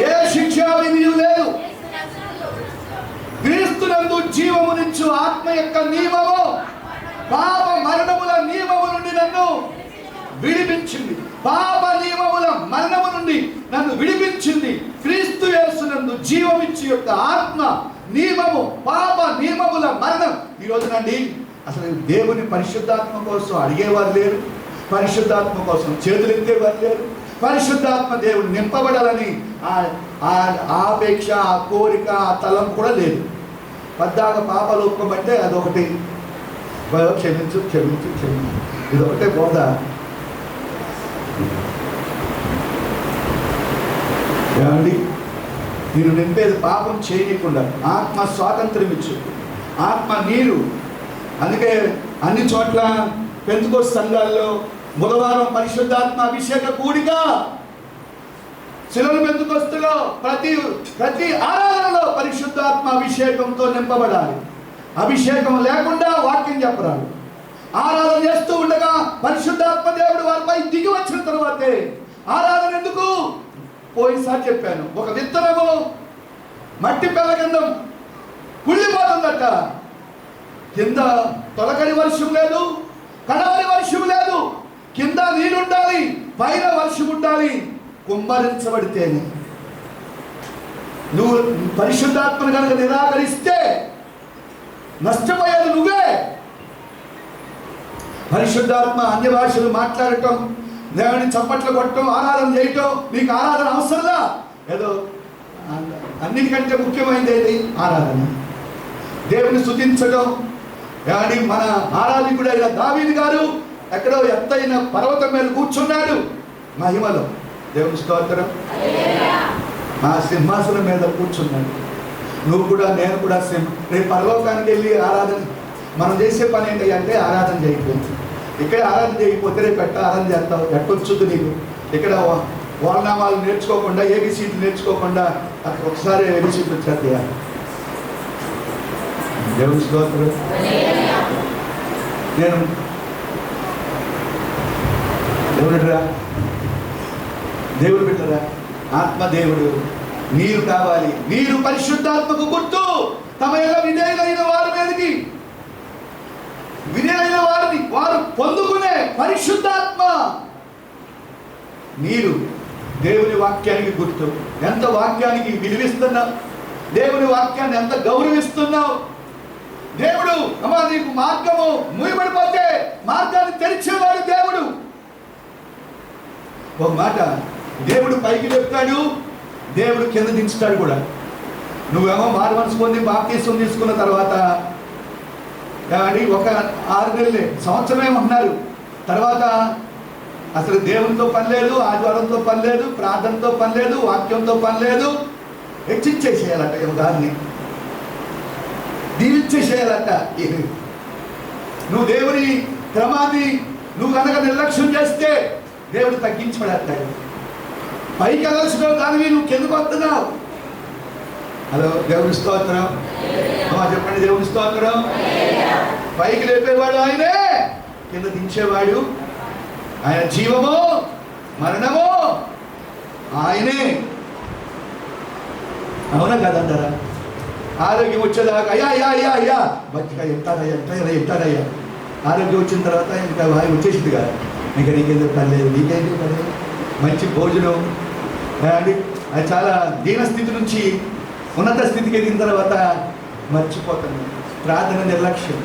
ఏ శిక్షా విధియు లేదు. క్రీస్తునందు జీవమునిచ్చు ఆత్మ యొక్క నియమము పాప మరణముల నియమము నుండి నన్ను విడిపించింది. పాప నియమముల మరణము నుండి నన్ను విడిపించింది. క్రీస్తు యేసునందు జీవమిచ్చి యొక్క ఆత్మ నియమము పాప నియమముల మరణం. ఈ రోజునండి అసలు దేవుని పరిశుద్ధాత్మ కోసం అడిగేవారు లేరు. పరిశుద్ధాత్మ కోసం చేతులు ఎత్తేవారు లేరు. పరిశుద్ధాత్మ దేవుడు నింపబడాలని ఆపేక్ష, ఆ కోరిక, ఆ తలం కూడా లేదు. పద్దాక పాపాలు ఒప్పుకోబట్టే అదొకటి, క్షమించు క్షమించు క్షమించు, ఇదొకటే బోధ. ఏమండి, నేను నింపేది పాపం చేయకుండా ఆత్మ స్వాతంత్రం ఇచ్చు, ఆత్మ నీరు. అందుకే అన్ని చోట్ల పెంతుకోస్తు సంఘాల్లో బుధవారం పరిశుద్ధాత్మ అభిషేక కూడిక. శిలువ పెంతుకోస్తులో ప్రతి ఆరాధనలో పరిశుద్ధాత్మ అభిషేకంతో నింపబడాలి. అభిషేకం లేకుండా వాక్యం చెప్పరాదు. ఆరాధన చేస్తూ ఉండగా పరిశుద్ధాత్మ దేవుడు వారిపై దిగి వచ్చిన తర్వాతే ఆరాధన. ఎందుకు? పోయినసారి చెప్పాను, ఒక విత్తనము మట్టి పెళ్ళగంధం కుళ్ళిపోతుందట. కింద తొలకరి వర్షం లేదు, కడవరి వర్షం లేదు. కింద నీరుండాలి, పైన వర్షం ఉండాలి. కుమ్మరించబడితేనే. నువ్వు పరిశుద్ధాత్మను కనుక నిరాకరిస్తే నష్టపోయేది నువ్వే. పరిశుద్ధాత్మ అన్య భాషలు మాట్లాడటం, దేవుని చప్పట్లు కొట్టడం, ఆరాధన చేయటం, నీకు ఆరాధన అవసరంలా. ఏదో అన్నిటికంటే ముఖ్యమైనది ఏది? ఆరాధన. దేవుని స్తుతించడం. కానీ మన ఆరాధకుడైన దావీదు గారు ఎక్కడో ఎత్తైన పర్వతం మీద కూర్చున్నాడు మహిమలో. దేవుని స్తోత్రం. ఆ సింహాసనం మీద కూర్చున్నాడు. నువ్వు కూడా, నేను కూడా రేపు పరలోకానికి వెళ్ళి ఆరాధన మనం చేసే పని ఏంటి అంటే ఆరాధన చేయకపోతే. ఇక్కడ ఆరాధన చేయకపోతే రేపు ఆరాధన చేస్తావు, ఎట్టొచ్చుద్దు నీకు. ఇక్కడ వారనామాలు నేర్చుకోకుండా, ఏబిసిడ్లు నేర్చుకోకుండా అక్కడ ఒకసారి ఏబిసిడ్లు వచ్చేది. దేవుని స్తోత్రం. నేను దేవుడురా, దేవుడు బిడ్డరా, ఆత్మదేవుడు. నీరు కావాలి. నీరు పరిశుద్ధాత్మకు గుర్తు. తమ ఎలా విధేయులైన వారి మీదకి, విధేయులైన వారిని వారు పొందుకునే పరిశుద్ధాత్మ. నీరు దేవుని వాక్యానికి గుర్తు. ఎంత వాక్యానికి విలువిస్తున్నావు, దేవుని వాక్యాన్ని ఎంత గౌరవిస్తున్నావు. దేవుడు అమ్మా నీకు మార్గము మూయబడిపోతే మార్గాన్ని తెరిచేవాడు దేవుడు. ఒక మాట, దేవుడు పైకి చెప్తాడు, దేవుడు కింద దించుతాడు కూడా. నువ్వేమో మారు మనసు పొంది బాప్తీసం తీసుకున్న తర్వాత కానీ ఒక 6 నెలలే, సంవత్సరమేమన్నారు. తర్వాత అసలు దేవునితో పని లేదు, ఆదివారంతో పని లేదు, ప్రార్థనతో పని లేదు, వాక్యంతో పని లేదు. హెచ్చించేసేయాలట దాన్ని, దీవించేసేయాలట. నువ్వు దేవుని క్రమాన్ని నువ్వు కనుక నిర్లక్ష్యం చేస్తే దేవుడు తగ్గించబడతాడు. పైకి వెళ్ళాల్సిన దానివి నువ్వు కిందకు వస్తున్నావు. హలో, దేవుని స్తోత్రం. చెప్పండి, దేవుని స్తోత్రం. పైకి లేపేవాడు ఆయనే, కింద దించేవాడు ఆయన. జీవము మరణము ఆయనే. అవునా కదంటారా? ఆరోగ్యం వచ్చేదాకా అయ్యా అయ్యా అయ్యా అయ్యా మంచిగా ఎంటారయ్యా. ఆరోగ్యం వచ్చిన తర్వాత ఇంకా వాయి వచ్చేసింది కదా, ఇంకా నీకెందుకు పర్లేదు, నీకెందుకు పర్లేదు. మంచి భోజనం అది చాలా దీనస్థితి నుంచి ఉన్నత స్థితికి ఎదిగిన తర్వాత మర్చిపోతాను. ప్రార్థన నిర్లక్ష్యం.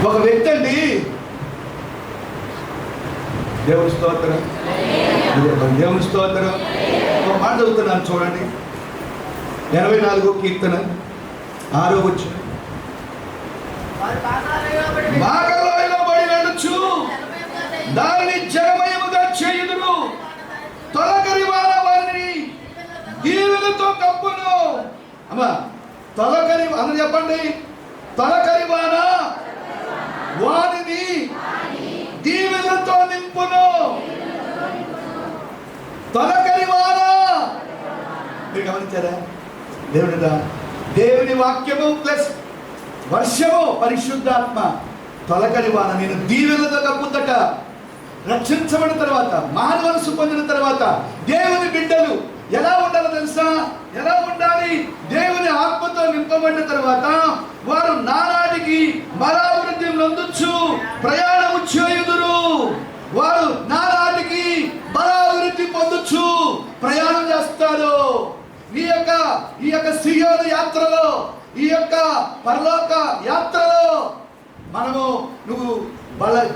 ఒక వ్యక్తి అండి, దేవుని స్తోత్రం, దేవుని స్తోత్రం. ఒక మాట చదువుతున్నాను చూడండి. 84వ కీర్తన 6వ వచనం. బాగలోయలో బడి వెళ్ళొచ్చు, దానిని జగమయముగా చేయుదురు. తొలకరి వాన వారిని దీవెనతో కప్పును. అమ్మా, తొలకరి అందరూ చెప్పండి. తొలకరి వాన వారిని దీవెనతో నింపును. తొలకరి వాన. మీరు గమనించారా? దేవుని వాక్యము ప్లస్ వర్షము పరిశుద్ధాత్మ. తొలకరి వాన నేను దీవెనతో కప్పుతట. రక్షించబడిన తర్వాత, మానవ మనసు పొందిన తర్వాత దేవుని బిడ్డలు ఎలా ఉండాలో తెలుసా? ఎలా ఉండాలి? దేవుని ఆత్మతో నింపబడిన తర్వాత వారు నానాటికి బలాభివృద్ధి నొందొచ్చు, ప్రయాణము చేయుదురు. వారు నానాటికి బలాభివృద్ధి పొందొచ్చు, ప్రయాణం చేస్తారు. ఈ యొక్క సియోను యాత్రలో, ఈ యొక్క పరలోక యాత్రలో నువ్వు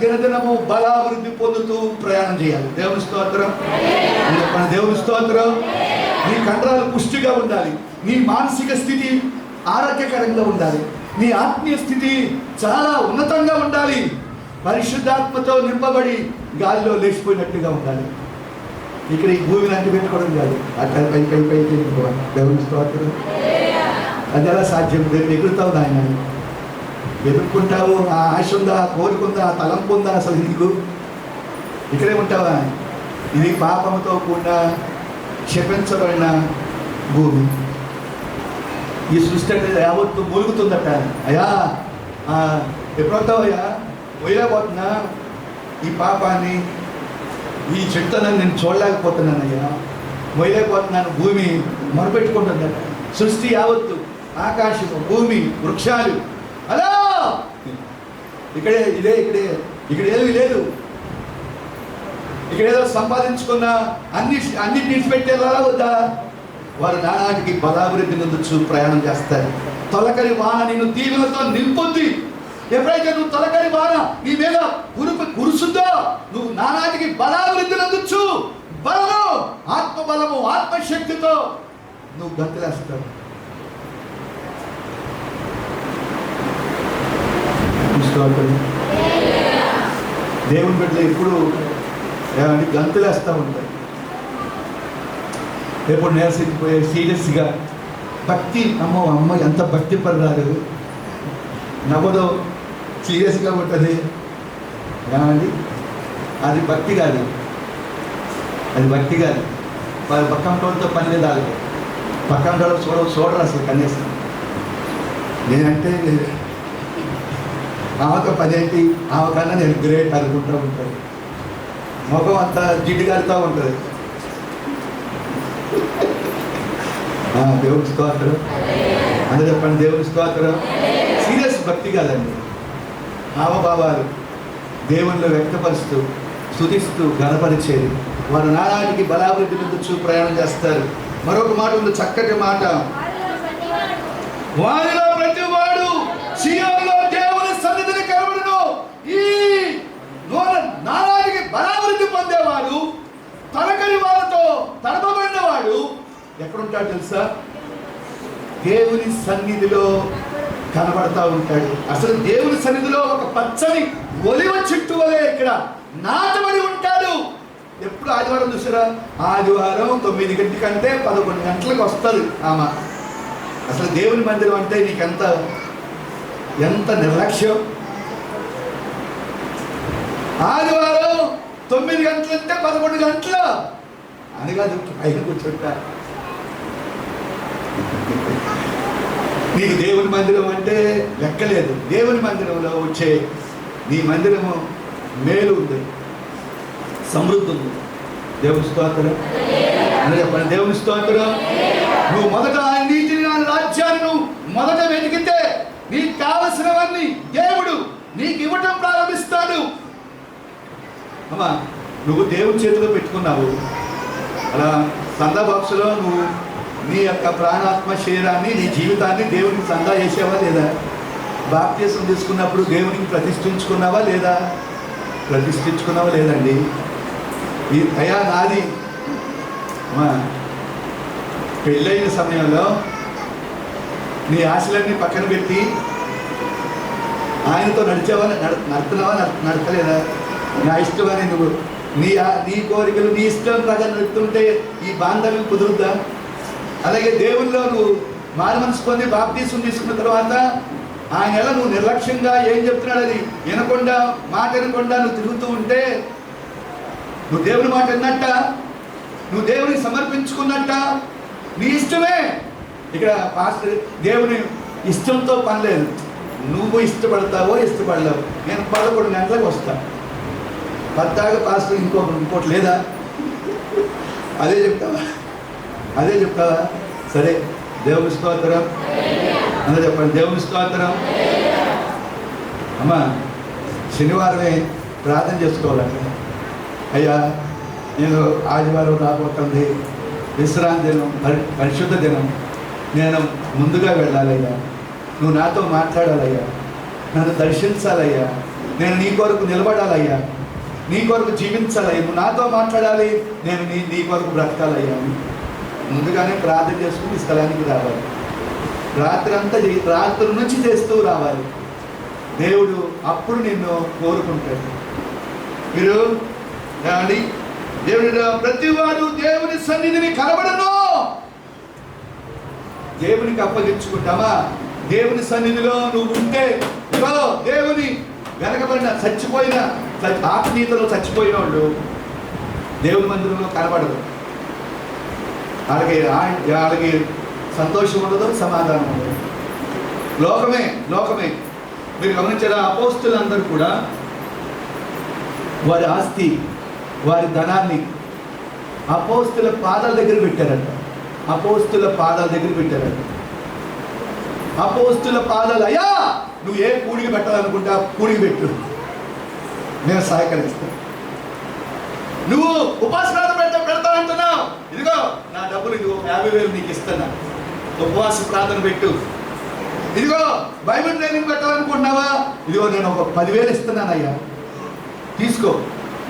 దినదినము బలాభివృద్ధి పొందుతూ ప్రయాణం చేయాలి. దేవుని స్తోత్రం. దేవుని స్తోత్రం. నీ కండరాలు పుష్టిగా ఉండాలి, నీ మానసిక స్థితి ఆరోగ్యకరంగా ఉండాలి, నీ ఆత్మీయ స్థితి చాలా ఉన్నతంగా ఉండాలి. పరిశుద్ధాత్మతో నింపబడి గాలిలో లేచిపోయినట్టుగా ఉండాలి. ఇక్కడ ఈ భూమిని అంటి పెట్టుకోవడం కాదు, అక్కడ పై దేవుని స్తోత్రం. అది ఎలా సాధ్యం? రేపు ఎగురుతావు నాయన, వెతుక్కుంటావు. ఆ ఆశ ఉందా, కోరుకుందా, తలంపు ఉందా అసలు నీకు? ఇక్కడే ఉంటావా? ఇది పాపంతో కూడిన క్షపించబడిన భూమి. ఈ సృష్టి అనేది యావత్తు మూలుగుతుందట. అయ్యా ఎప్పుడు వస్తావయ్యా? పోయలేకపోతున్నా, ఈ పాపాన్ని, ఈ చెట్టును నేను చూడలేకపోతున్నానయ్యా, మొయ్యలేకపోతున్నాను. భూమి మొరపెట్టుకుంటుందట. సృష్టి యావత్తు, ఆకాశము, భూమి, వృక్షాలు, అలా ఇక్కడ ఏమీ లేదు. ఇక్కడ ఏదో సంపాదించుకున్న అన్నిటిని విడిచిపెట్టేలా వద్దా? వారు నానాటికి బలాభివృద్ధి నందుచు ప్రయాణం చేస్తారు. తొలకరి వాన నిన్ను దీవులతో నింపుద్ది. ఎప్పుడైతే నువ్వు తొలకరి వాన నీ మీద కురుస్తుందో, నువ్వు నానాటికి బలాభివృద్ధి నందుచు, బలము, ఆత్మబలము, ఆత్మశక్తితో నువ్వు గంతులేస్తావు. దేవుని బిడ్డలు ఎప్పుడు గంతులేస్తూ ఉంటాయి. ఎప్పుడు నేర్సిపోయే సీరియస్గా భక్తి, అమ్మ ఎంత భక్తి పడరాదు, నవ్వదో సీరియస్గా ఉంటుంది ఏమండి. అది భక్తి కాదు, అది భక్తి కాదు. వారి పక్కంటోళ్ళతో పని లేదు. వాళ్ళకి పక్కంటోళ్ళు చూడరు అసలు కనీసం. నేనంటే ఆమెతో పని ఏంటి, ఆమె కన్నా నేను గ్రేట్ అనుకుంటూ ఉంటాను. ముఖం అంతా జిడ్డు కలుతూ ఉంటుంది. దేవుని స్తోత్రం, అందరూ చెప్పండి దేవుని స్తోత్రం. సీరియస్ భక్తి కాదండి, హావభావాలు దేవునిలో వ్యక్తపరుస్తూ, స్తుతిస్తూ, ఘనపరిచేది. వారు నానాటికి బలాభివృద్ధి పొందుచు ప్రయాణం చేస్తారు. మరొక మాట ఉంది, చక్కటి మాట. వారిలో ప్రతివాడు సీయోనులో దేవుని సన్నిధిని కనబడును. ఈ నానాటికి బలాభివృద్ధి పొందేవాడు, తలకరి వారితో తడపబడినవాడు ఎక్కడుంటాడు తెలుసా? దేవుని సన్నిధిలో కనబడతా ఉంటాడు. అసలు దేవుని సన్నిధిలో ఒక పచ్చని ఒలివ చెట్టు వలె ఇక్కడ నాటబడి ఉంటాడు. ఎప్పుడు ఆదివారం చూసారా? ఆదివారం 9 గంటలకంటే 11 గంటలకు వస్తారు ఆమె. అసలు దేవుని మందిరం అంటే నీకెంత ఎంత నిర్లక్ష్యం. ఆదివారం 9 గంటలంటే 11 గంటలు అని కాదు, పైన కూర్చుంటా. నీకు దేవుని మందిరం అంటే లెక్కలేదు. దేవుని మందిరంలో వచ్చే నీ మందిరము మేలు ఉంది, సమృద్ధి ఉంది. దేవుని స్తోత్రం అని చెప్పండి. దేవుని స్తోత్రం. నువ్వు మొదట ఆయన నీతిని, ఆయన రాజ్యాన్ని నువ్వు మొదట వెతికితే నీకు కావలసినవన్నీ దేవుడు నీకు ఇవ్వటం ప్రారంభిస్తాడు. అమ్మా, నువ్వు దేవుని చేతిలో పెట్టుకున్నావు. అలా సందా బాక్సులో నువ్వు నీ యొక్క ప్రాణాత్మ శరీరాన్ని, నీ జీవితాన్ని దేవునికి సందా చేసావా లేదా? బాప్తిసం తీసుకున్నప్పుడు దేవునికి ప్రతిష్ఠించుకున్నావా లేదా? ప్రతిష్ఠించుకున్నావా లేదండి? ఈ అయ్యా నాది పెళ్ళైన సమయంలో నీ ఆశలన్నీ పక్కన పెట్టి ఆయనతో నడిచావా? నడుతున్నావా? నడతలేదా? నా ఇష్టమని నువ్వు నీ కోరికలు నీ ఇష్టం ప్రకారం నడుతుంటే ఈ బాంధవ్యం కుదురుద్దా? అలాగే దేవుల్లో నువ్వు మారు మనసు పొంది బాప్తీసం తీసుకున్న తర్వాత ఆయన ఎలా నువ్వు నిర్లక్ష్యంగా ఏం చెప్తున్నాడు అది వినకుండా, మాట వినకుండా నువ్వు తిరుగుతూ ఉంటే నువ్వు దేవుని మాట విన్నట్ట? నువ్వు దేవునికి సమర్పించుకున్నట్ట? నీ ఇష్టమే. ఇక్కడ పాస్టర్ దేవుని ఇష్టంతో పని లేదు. నువ్వు ఇష్టపడతావో ఇష్టపడలేవు. నేను 11 గంటలకు వస్తాను, పద్దాగా పాస్టర్ ఇంకోటి లేదా? అదే చెప్తావా? సరే, దేవుని స్తోత్రం. అందరూ చెప్పండి దేవుని స్తోత్రం. అమ్మా, శనివారమే ప్రార్థన చేసుకోవాలంట. అయ్యా, నేను ఆదివారం రాబోతుంది, విశ్రాంతి దినం, పరిశుద్ధ దినం, నేను ముందుగా వెళ్ళాలయ్యా. నువ్వు నాతో మాట్లాడాలయ్యా, నన్ను దర్శించాలయ్యా, నేను నీ కొరకు నిలబడాలయ్యా, నీ కొరకు జీవించాలయ్యా, నువ్వు నాతో మాట్లాడాలి, నేను నీ కొరకు బ్రతకాలయ్యా. ముందుగానే ప్రార్థన చేసుకుని ఈ స్థలానికి రావాలి. రాత్రి నుంచి చేస్తూ రావాలి. దేవుడు అప్పుడు నిన్ను కోరుకుంటాడు. మీరు ఏమండి, దేవుడు ప్రతివాడు దేవుని సన్నిధిని కనబడను. దేవునికి అప్పగించుకుంటామా? దేవుని సన్నిధిలో నువ్వు ఉంటే దేవుని వెనకబడిన చచ్చిపోయిన ఆత్మీయతలో చచ్చిపోయిన వాళ్ళు దేవుని మందిరంలో కనబడదు. వాళ్ళకి సంతోషం ఉండదు, సమాధానం ఉండదు. లోకమే మీరు గమనించారా? అపోస్తులందరూ కూడా వారి ఆస్తి, వారి ధనాన్ని అపోస్తుల పాదాల దగ్గర పెట్టారంట. అపోస్తుల పాదాల దగ్గర పెట్టారంట. అపోస్తుల పాదాలు, అయ్యా నువ్వు ఏ కూడికి పెట్టాలనుకుంటా కూడికి పెట్టు, నేను సహకరిస్తాను. నువ్వు ఉపవాస పెడతానంటున్నావు, ఇదిగో నా డబ్బులు ఇదిగో 50,000 నీకు ఇస్తున్నా, ఉపవాస ప్రార్థన పెట్టు. ఇదిగో బైబిల్ ట్రైనింగ్ పెట్టాలనుకుంటున్నావా, ఇదిగో నేను ఒక 10,000 ఇస్తున్నాను అయ్యా, తీసుకో.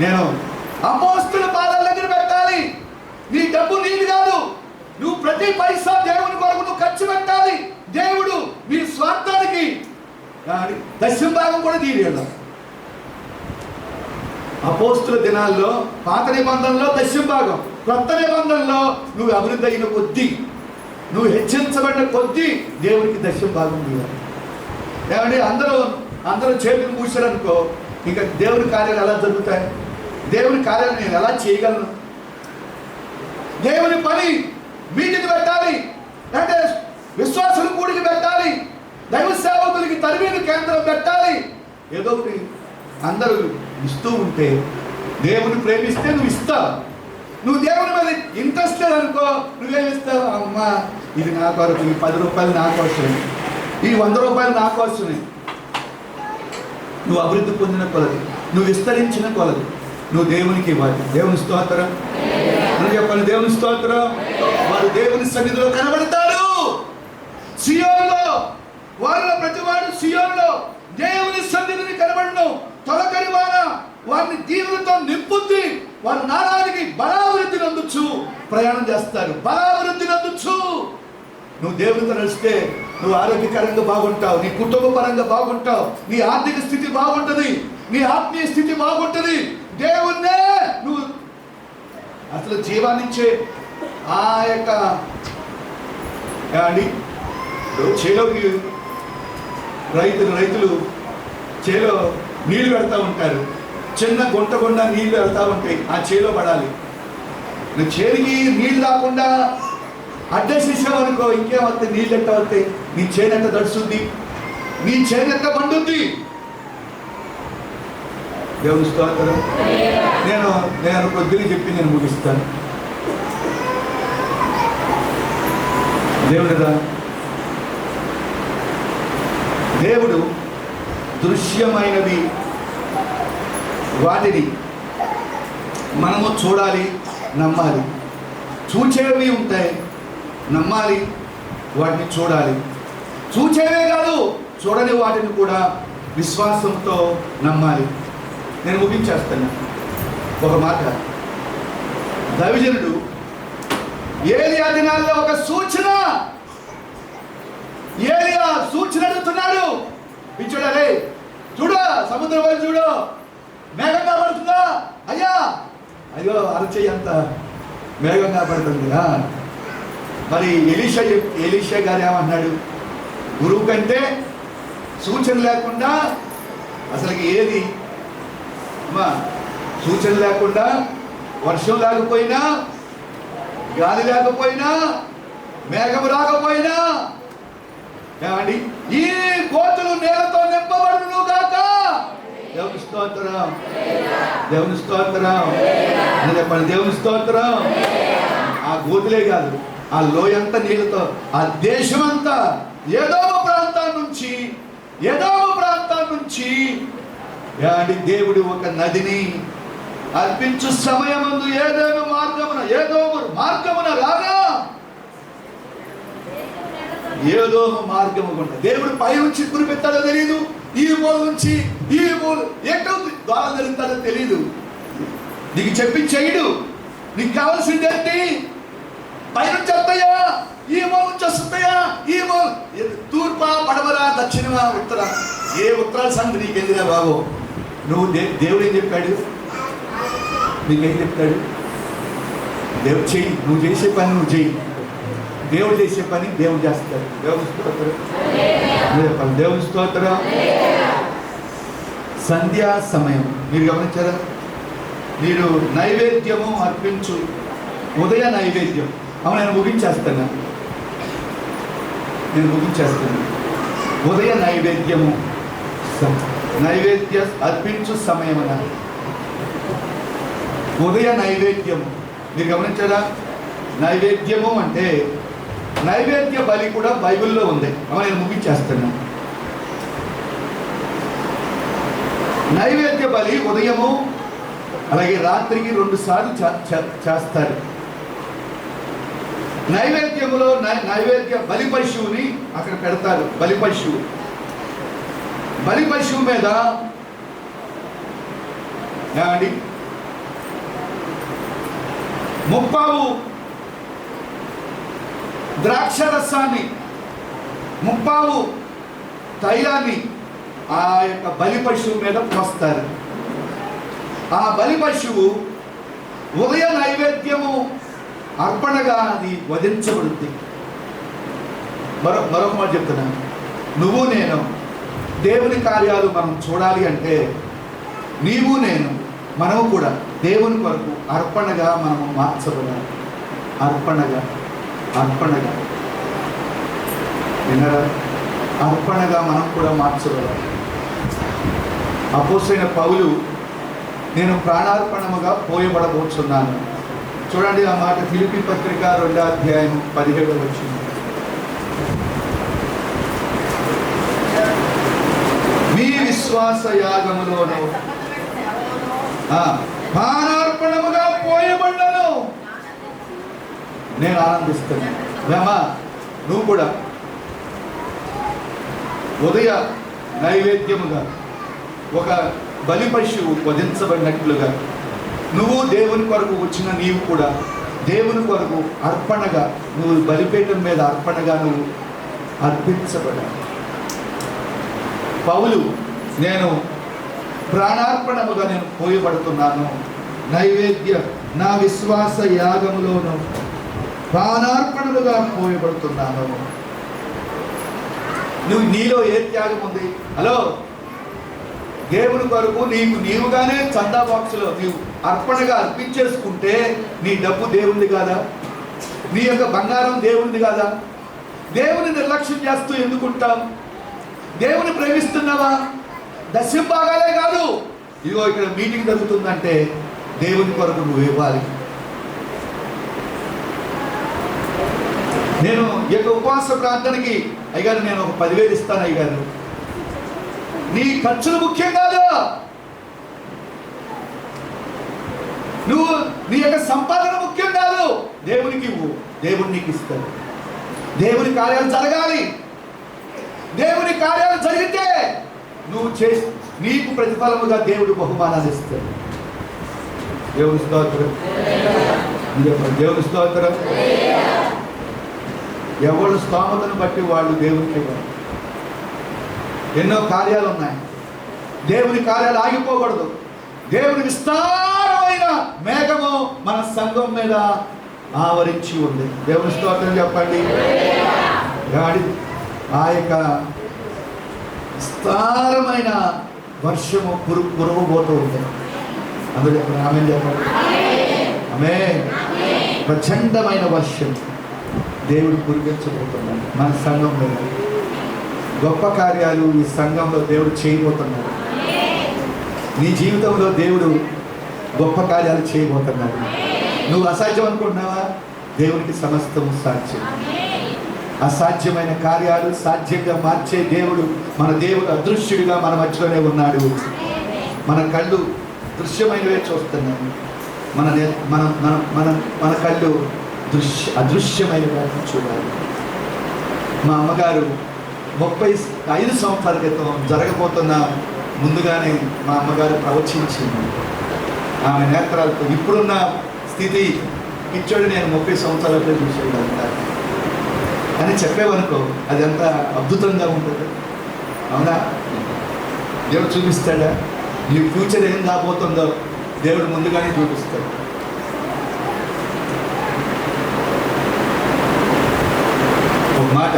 నేను అపోస్తుల పాదాల దగ్గర పెట్టాలి. నీ డబ్బు నీది కాదు, నువ్వు ప్రతి పైసా దేవుని కొరకు నువ్వు ఖర్చు పెట్టాలి. దేవుడు మీ స్వార్థానికి దశమ భాగం కూడా తీయడం. అపోస్తుల దినాల్లో పాత నిబంధనలో దశమ భాగం, కొత్త నిబంధనలో నువ్వు అభివృద్ధి అయిన కొద్దీ, నువ్వు హెచ్చించబడిన కొద్దీ దేవునికి దశమ భాగం తీయాలి. ఏమంటే అందరూ చేతులు మూసారనుకో, ఇంకా దేవుని కార్యాలు ఎలా జరుగుతాయి? దేవుని కార్యాలు నేను ఎలా చేయగలను? దేవుని పని మీటింగ్ పెట్టాలి, అంటే విశ్వాసులు కూడికి పెట్టాలి, దైవ సేవకులకి తరబీదు కేంద్రం పెట్టాలి. ఏదో ఒకటి అందరూ ఇస్తూ ఉంటే, దేవుని ప్రేమిస్తే నువ్వు ఇస్తావు. నువ్వు దేవుని మీద ఇంట్రెస్ట్ లేదనుకో, నువ్వేమిస్తావు? అమ్మా ఇది నా కొరకు, ఈ 10 రూపాయలు నా కోసమే, ఈ 100 రూపాయలు నా కోసమే. నువ్వు అభివృద్ధి పొందిన కొలది, నువ్వు విస్తరించిన కొలది నువ్వు దేవునికి ఇవ్వాలి. దేవుని స్తోత్రం. నువ్వు చెప్పాలి దేవుని స్తోత్రం. వారు దేవుని సన్నిధిలో కనబడతారు. సియోనులో వారిలో ప్రతివాడు సియోనులో దేవుని సన్నిధిని కనబడను. తొలకరి వాన వారిని దీవులతో నింపుద్ది. వారు నానానికి బలాభివృద్ధి నందుచు ప్రయాణం చేస్తారు. బలాభివృద్ధి నందుచు. నువ్వు దేవునితో నడిస్తే నువ్వు ఆరోగ్యకరంగా బాగుంటావు, నీ కుటుంబ పరంగా బాగుంటావు, నీ ఆర్థిక స్థితి బాగుంటుంది, నీ ఆత్మీయ స్థితి బాగుంటుంది. దేవుణ్ణే నువ్వు అసలు జీవాన్నిచ్చే ఆ యొక్క చేలోకి రైతులు చేలో నీళ్లు పెడతా ఉంటారు. చిన్న గుంట గుండా నీళ్లు వెళ్తా ఉంటాయి, ఆ చేలో పడాలి. నువ్వు చేరికి నీళ్ళు రాకుండా అడ్డేసేసావనుకో, ఇంకేమవుతాయి? నీళ్ళు ఎట్ట వస్తాయి? నీ చేను ఎట్ట తడుస్తుంది, నీ చేను ఎట్ట పండుద్ది? దేవుని స్తోత్రం. నేను కొద్దిగా చెప్పి నేను ముగిస్తాను. దేవుడు దృశ్యమైనవి వాటిని మనము చూడాలి, నమ్మాలి. చూచేవి ఉంటాయి, నమ్మాలి, వాటిని చూడాలి. చూచేవే కాదు, చూడని వాటిని కూడా విశ్వాసంతో నమ్మాలి. నేను ముగించేస్తాను ఒక మాట. దైవజనుడు ఏలియా దినాల్లో ఒక సూచన, ఏలియా సూచన అడుగుతున్నాడు. పిచ్చోడాలే చూడు, సముద్రం వైపు చూడు, మేఘం కాబడుతుందా? అయ్యా అయ్యో అరచేయి అంత మేఘం కాబడుతుంది. మరి ఎలీషా గారు ఏమన్నాడు? గురువు కంటే సూచన లేకుండా అసలుకి ఏది సూచన లేకుండా, వర్షం లేకపోయినా, గాలి లేకపోయినా, మేఘం రాకపోయినా, ఏమండి ఈ గోతులు నేలతో నింపబడును గాక. దేవుని స్తోత్రం, దేవుని స్తోత్రం. చెప్పండి దేవుని స్తోత్రం. ఆ గోతులే కాదు, ఆ లోయంతా నీళ్ళతో, ఆ దేశమంతా ఏదోమ ప్రాంతం నుంచి దేవుడు ఒక నదిని అర్పించు సమయమందు ఏదోము మార్గమున రాగా, ఏదోము మార్గము గుండా దేవుడు పై నుంచి కురిపెత్తాడో తెలియదు, ఈ మూల నుంచి ఈ మూల ఎక్కడో ద్వారం జరుగుతాడో తెలియదు. నీకు చెప్పి చేయడు. నీకు కావాల్సింది ఏంటి? పైనుంచి వస్తాయా, ఈ మూల నుంచి వస్తాయా, ఈ మూల తూర్పా, పడమరా, దక్షిణమా, ఉత్తర, ఏ ఉత్తరాల సంగతి నీకెందుగా బాబు? నువ్వు దేవుడు ఏం చెప్పాడు? నీకేం చెప్తాడు? దేవుడు చెయ్యి, నువ్వు చేసే పని నువ్వు చెయ్యి. దేవుడు చేసే పని దేవుడు చేస్తాడు. దేవుని స్తోత్రం. దేవుని స్తోత్రం. సంధ్యా సమయం మీరు గమనించారా? మీరు నైవేద్యము అర్పించు, ఉదయ నైవేద్యం. అవును, నేను ముగించేస్తాను. ఉదయ నైవేద్యము నైవేద్య అర్పించు సమయమున ఉదయ నైవేద్యము. మీరు గమనించారా? నైవేద్యము అంటే నైవేద్య బలి కూడా బైబిల్లో ఉంది. నేను ముగించేస్తున్నాను. నైవేద్య బలి ఉదయము అలాగే రాత్రికి 2 సార్లు చేస్తారు. నైవేద్యములో నైవేద్య బలి పశువుని అక్కడ పెడతారు. బలి పశువు మీద ఏమండి 30 ద్రాక్ష రసాన్ని 30 తైలాన్ని ఆ యొక్క బలి పశువు మీద పోస్తారు. ఆ బలి పశువు ఉదయ నైవేద్యము అర్పణగా అది వధించబడుద్ది. మరొక మాట చెప్తున్నాను. నువ్వు నేను దేవుని కార్యాలు మనం చూడాలి అంటే నీవు నేను మనము కూడా దేవుని కొరకు అర్పణగా మనము మార్చబడాలి. అర్పణగా విన్నారా? అర్పణగా మనం కూడా మార్చబడాలి. అపోస్తలుడైన పౌలు నేను ప్రాణార్పణముగా పోయబడబోతున్నాను. చూడండి ఆ మాట. ఫిలిప్పీ పత్రిక 2వ అధ్యాయం 17వ వచనం. మీ విశ్వాస యాగములోను ప్రాణార్పణముగా పోయబడ్డాను. నేను ఆనందిస్తాను. ఏమా నువ్వు కూడా ఉదయ నైవేద్యముగా ఒక బలి పశువు వధించబడినట్లుగా నువ్వు దేవుని కొరకు వచ్చిన నీవు కూడా దేవుని కొరకు అర్పణగా నువ్వు బలిపీఠం మీద అర్పణగా నువ్వు అర్పించబడాలి. పౌలు నేను ప్రాణార్పణముగా నేను పోయబడుతున్నాను. నైవేద్య నా విశ్వాస యాగములోను ప్రాణార్పణలుగా పోయబడుతున్నాను. నీలో ఏ త్యాగం ఉంది? హలో, దేవుని కొరకు నీవుగానే చందా బాక్సులో నీవు అర్పణగా అర్పించేసుకుంటే నీ డబ్బు దేవునిది కాదా? నీ యొక్క బంగారం దేవునిది కాదా? దేవుని నిర్లక్ష్యం చేస్తూ ఎందుకుంటాం? దేవుని ప్రేమిస్తున్నావా? దశంభాగాలే కాదు. ఇదిగో ఇక్కడ మీటింగ్ జరుగుతుందంటే దేవుని కొరకు నువ్వు ఇవ్వాలి. నేను ఈ యొక్క ఉపవాస ప్రార్థనకి అయ్యగారు నేను ఒక 10,000 ఇస్తాను. అయ్యగారు నీ ఖర్చులు ముఖ్యం కాదు. నువ్వు నీ యొక్క సంపాదన ముఖ్యం కాదు. దేవునికి ఇవ్వు, దేవుడు నీకు ఇస్తాడు. దేవుని కార్యాలు జరగాలి. దేవుని కార్యాలు జరిగితే నువ్వు నీకు ప్రతిఫలముగా దేవుడు బహుమానాలు ఇస్తాడు. దేవుని స్తోత్రం, దేవుని స్తోత్రం. ఎవరు స్తోమతను బట్టి వాళ్ళు దేవునికి ఇవ్వాలి. ఎన్నో కార్యాలు ఉన్నాయి. దేవుని కార్యాలు ఆగిపోకూడదు. దేవుని విస్తారమైన మేఘము మన సంఘం మీద ఆవరించి ఉంది. దేవుని స్తోత్రం చెప్పండి. ఆ యొక్క విస్తారమైన వర్షము కురవబోతూ ఉంది. అందులో చెప్పండి, ఆమేన్ చెప్పండి. ఆమేన్. ప్రచండమైన వర్షం దేవుడు కురిపించబోతున్నాడు మన సంఘం మీద. గొప్ప కార్యాలు ఈ సంఘంలో దేవుడు చేయబోతున్నాడు. నీ జీవితంలో దేవుడు గొప్ప కార్యాలు చేయబోతున్నాడు. నువ్వు అసాధ్యం అనుకుంటున్నావా? దేవునికి సమస్తము సాధ్యం. అసాధ్యమైన కార్యాలు సాధ్యంగా మార్చే దేవుడు, మన దేవుడు అదృశ్యుడిగా మన మధ్యలోనే ఉన్నాడు. మన కళ్ళు దృశ్యమైనవే చూస్తున్నాడు. మన మన మన మన మన కళ్ళు అదృశ్యమైనవి చూడాలి. మా అమ్మగారు 35 సంవత్సరాల క్రితం జరగబోతున్న ముందుగానే మా అమ్మగారు ప్రవచించింది. ఆమె నేత్రాలతో ఇప్పుడున్న స్థితి ఇచ్చాడు నేను 30 సంవత్సరాలతో చూసేదంతా అని చెప్పేవనుకో, అది ఎంత అద్భుతంగా ఉంటుంది. అవునా? దేవుడు చూపిస్తాడా? నీ ఫ్యూచర్ ఏం కాబోతుందో దేవుడు ముందుగానే చూపిస్తాడు. ఒక మాట,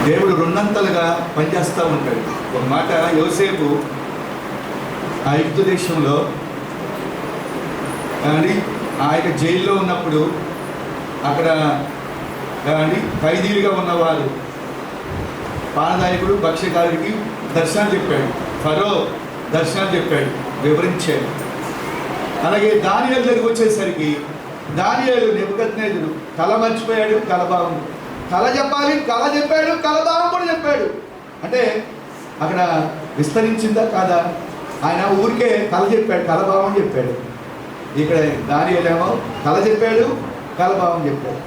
దేవుడు 2 అంతలుగా పనిచేస్తూ ఉంటాడు. ఒక మాట, యోసేపు ఆ ఐగుప్తు దేశంలో ఆ యొక్క జైల్లో ఉన్నప్పుడు అక్కడ ఖైదీలుగా ఉన్నవారు పానదాయకుడు భక్ష్యకారుడికి దర్శనాలు చెప్పాడు, ఫరో దర్శనాలు చెప్పాడు, వివరించాడు. అలాగే దానియేలు దగ్గరికి వచ్చేసరికి దానియేలు నెబుకద్నెజరు కళ మర్చిపోయాడు, కలభావం కళ చెప్పాలి, కళ చెప్పాడు, కలభావం కూడా చెప్పాడు. అంటే అక్కడ విస్తరించిందా కాదా? ఆయన ఊరికే కళ చెప్పాడు, కలభావం చెప్పాడు. ఇక్కడ దానియేలేమో కళ చెప్పాడు, కలభావం చెప్పాడు.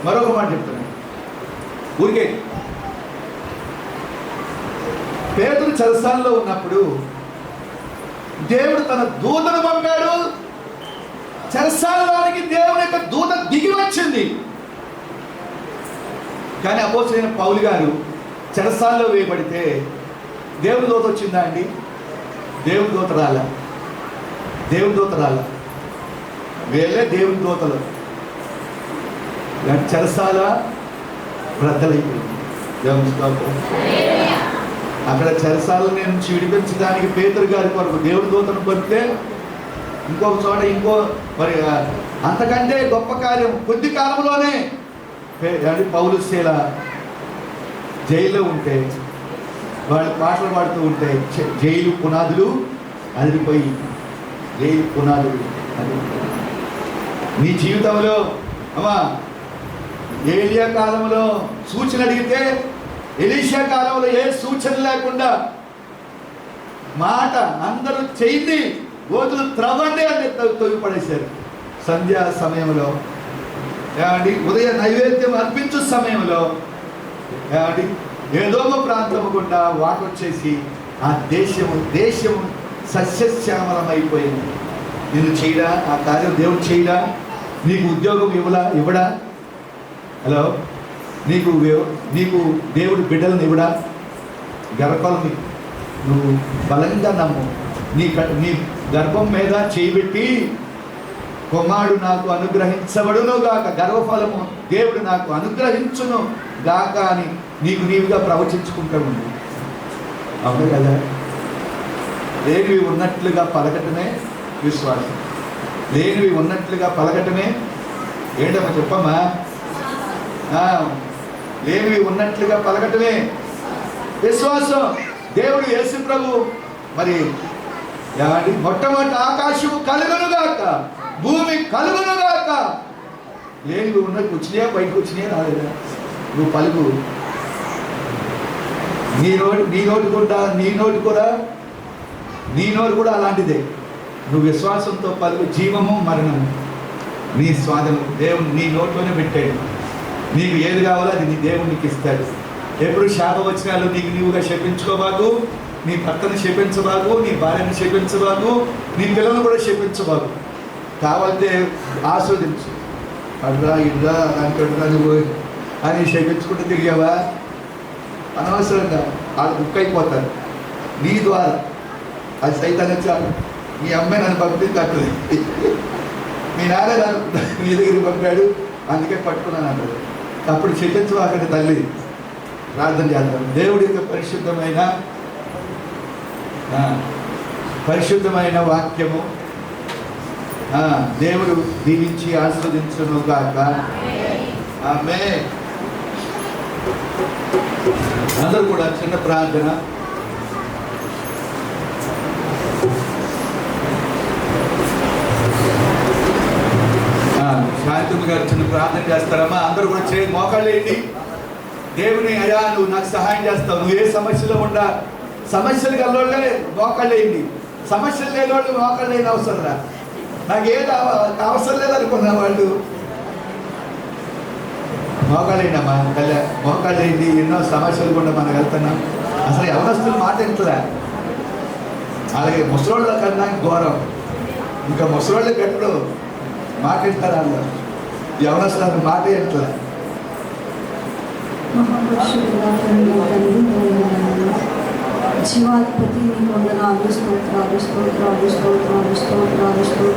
మరొక మాట చెప్తున్నాడు, ఊరికే పేతురు చెరసాలలో ఉన్నప్పుడు దేవుడు తన దూతను పంపాడు. చెరసాలలోనికి దేవుని యొక్క దూత దిగి వచ్చింది. కానీ అపోస్తలుడైన పౌలు గారు చెరసాలలో వేయబడితే దేవుని దూత వచ్చిందా అండి? దేవుని దూత రాలా, దేవుని దూత రాలా. వీళ్ళే దేవుని దూతలు. చెరసాల బ్రద్దలైపోయింది. దేవుని స్తోత్రం. అక్కడ చెరసాల నుంచి విడిపించడానికి పేతురు గారి కొరకు దేవుడి దూతను పంపితే ఇంకొక చోట ఇంకో మరి అంతకంటే గొప్ప కార్యం కొద్ది కాలంలోనే పౌలు శీల జైల్లో ఉంటే వాళ్ళు పాటలు పాడుతూ ఉంటే జైలు పునాదులు అదిరిపోయి, జైలు పునాదులు అదిరిపోయి. నీ జీవితంలో అమ్మా ఏలియా కాలంలో సూచన అడిగితే ఎలీషా కాలంలో ఏ సూచన లేకుండా మాట అందరూ చెయ్యి గోతులు త్రవ్వండి అని తొలిపడేశారు. సంధ్యా సమయంలో ఏమండి, ఉదయ నైవేద్యం అర్పించు సమయంలో ఏమండి ఏదో ప్రాంతము గుండా వాటర్ వచ్చేసి ఆ దేశము సస్యశ్యామలమైపోయింది. నేను చేయడా ఆ కార్యం? దేవుడు చేయడా? నీకు ఉద్యోగం ఇవ్వడా? హలో, నీకు దేవుడు బిడ్డలను ఇవ్వడా? గర్భాలను నువ్వు బలంగా నమ్ము. నీ గర్భం మీద చేయబెట్టి కుమారుడు నాకు అనుగ్రహించబడును గాక, గర్భఫలము దేవుడు నాకు అనుగ్రహించును గాక అని నీవుగా ప్రవచించుకుంటూ ఉంది. అవును కదా? లేనివి ఉన్నట్లుగా పలకటమే విశ్వాసం. లేనివి ఉన్నట్లుగా పలకటమే ఏంటమ్మా చెప్పమ్మా? లేనివి ఉన్నట్లుగా పలకటమే విశ్వాసం. దేవుడు యేసు ప్రభు మరి మొట్టమొదటి ఆకాశము కలుగునుగాక, భూమి కలుగునుగాక. లేనివి ఉన్నట్టు వచ్చినాయా? బయటకు వచ్చినాయా? రాలేదా? నువ్వు పలుకు. నీ నోటు కూడా అలాంటిదే. నువ్వు విశ్వాసంతో పలుకు. జీవము మరణము నీ స్వాధీనం దేవుడు నీ నోట్లోనే పెట్టాడు. నీకు ఏది కావాలో అది నీ దేవుడు నీకు ఇస్తాడు. ఎప్పుడు శాప వచనాలు నీవుగా శపించుకోబాకు, నీ భర్తను శపించబాకు, నీ భార్యను శపించబాకు, నీ పిల్లలను కూడా శపించబాకు. కావాలంటే ఆస్వాదించు. అడ్రా ఇడ్రా అంటా నువ్వు అని శపించుకుంటూ తిరిగావా? అనవసరంగా వాళ్ళు బుక్ అయిపోతారు నీ ద్వారా. అది సైతాన్ని వచ్చాను. మీ అమ్మాయి నన్ను పంపించట్లేదు, మీ నాన్న నీ దగ్గరికి పంపాడు అందుకే పట్టుకున్నాను అన్నాడు. అప్పుడు శపించవాకండి తల్లి. ప్రార్థన చేద్దాం. దేవుడి యొక్క పరిశుద్ధమైన వాక్యము దేవుడు దీవించి ఆస్వాదించును గాక. ఆమేన్. అందరూ కూడా చిన్న ప్రార్థన. శాంతమ్మ గారు చిన్న ప్రార్థన చేస్తారమ్మా. అందరూ కూడా మోకాళ్ళు వేయండి. దేవుని అయ్యా నువ్వు నాకు సహాయం చేస్తావు. నువ్వు ఏ సమస్యలో ఉండా, సమస్యలు గల్లోళ్ళే మోకాళ్ళు వేయండి. సమస్యలు లేని వాళ్ళు మోకాళ్ళు లేని అవసరం రా. నాకు ఏది అవసరం లేదనుకున్న వాళ్ళు మోకాళ్ళు వేయండమ్మా. మోకాళ్ళు వేయండి. ఎన్నో సమస్యలు కూడా మనం వెళ్తున్నాం. అసలు యవనస్తులు మాట ఎంతలే. అలాగే ముసలోళ్ళ కన్నా ఘోరం. ఇంకా ముసలోళ్ళు గట్లు మాట ఎంటారు. వాళ్ళు యవనస్తులు మాట ఎంతలే. జీవాధిపతి నీ వందనాలు, స్తోత్రాలు స్తోత్రాలు స్తోత్రాలు స్తోత్రాలు స్తోత్రాలు.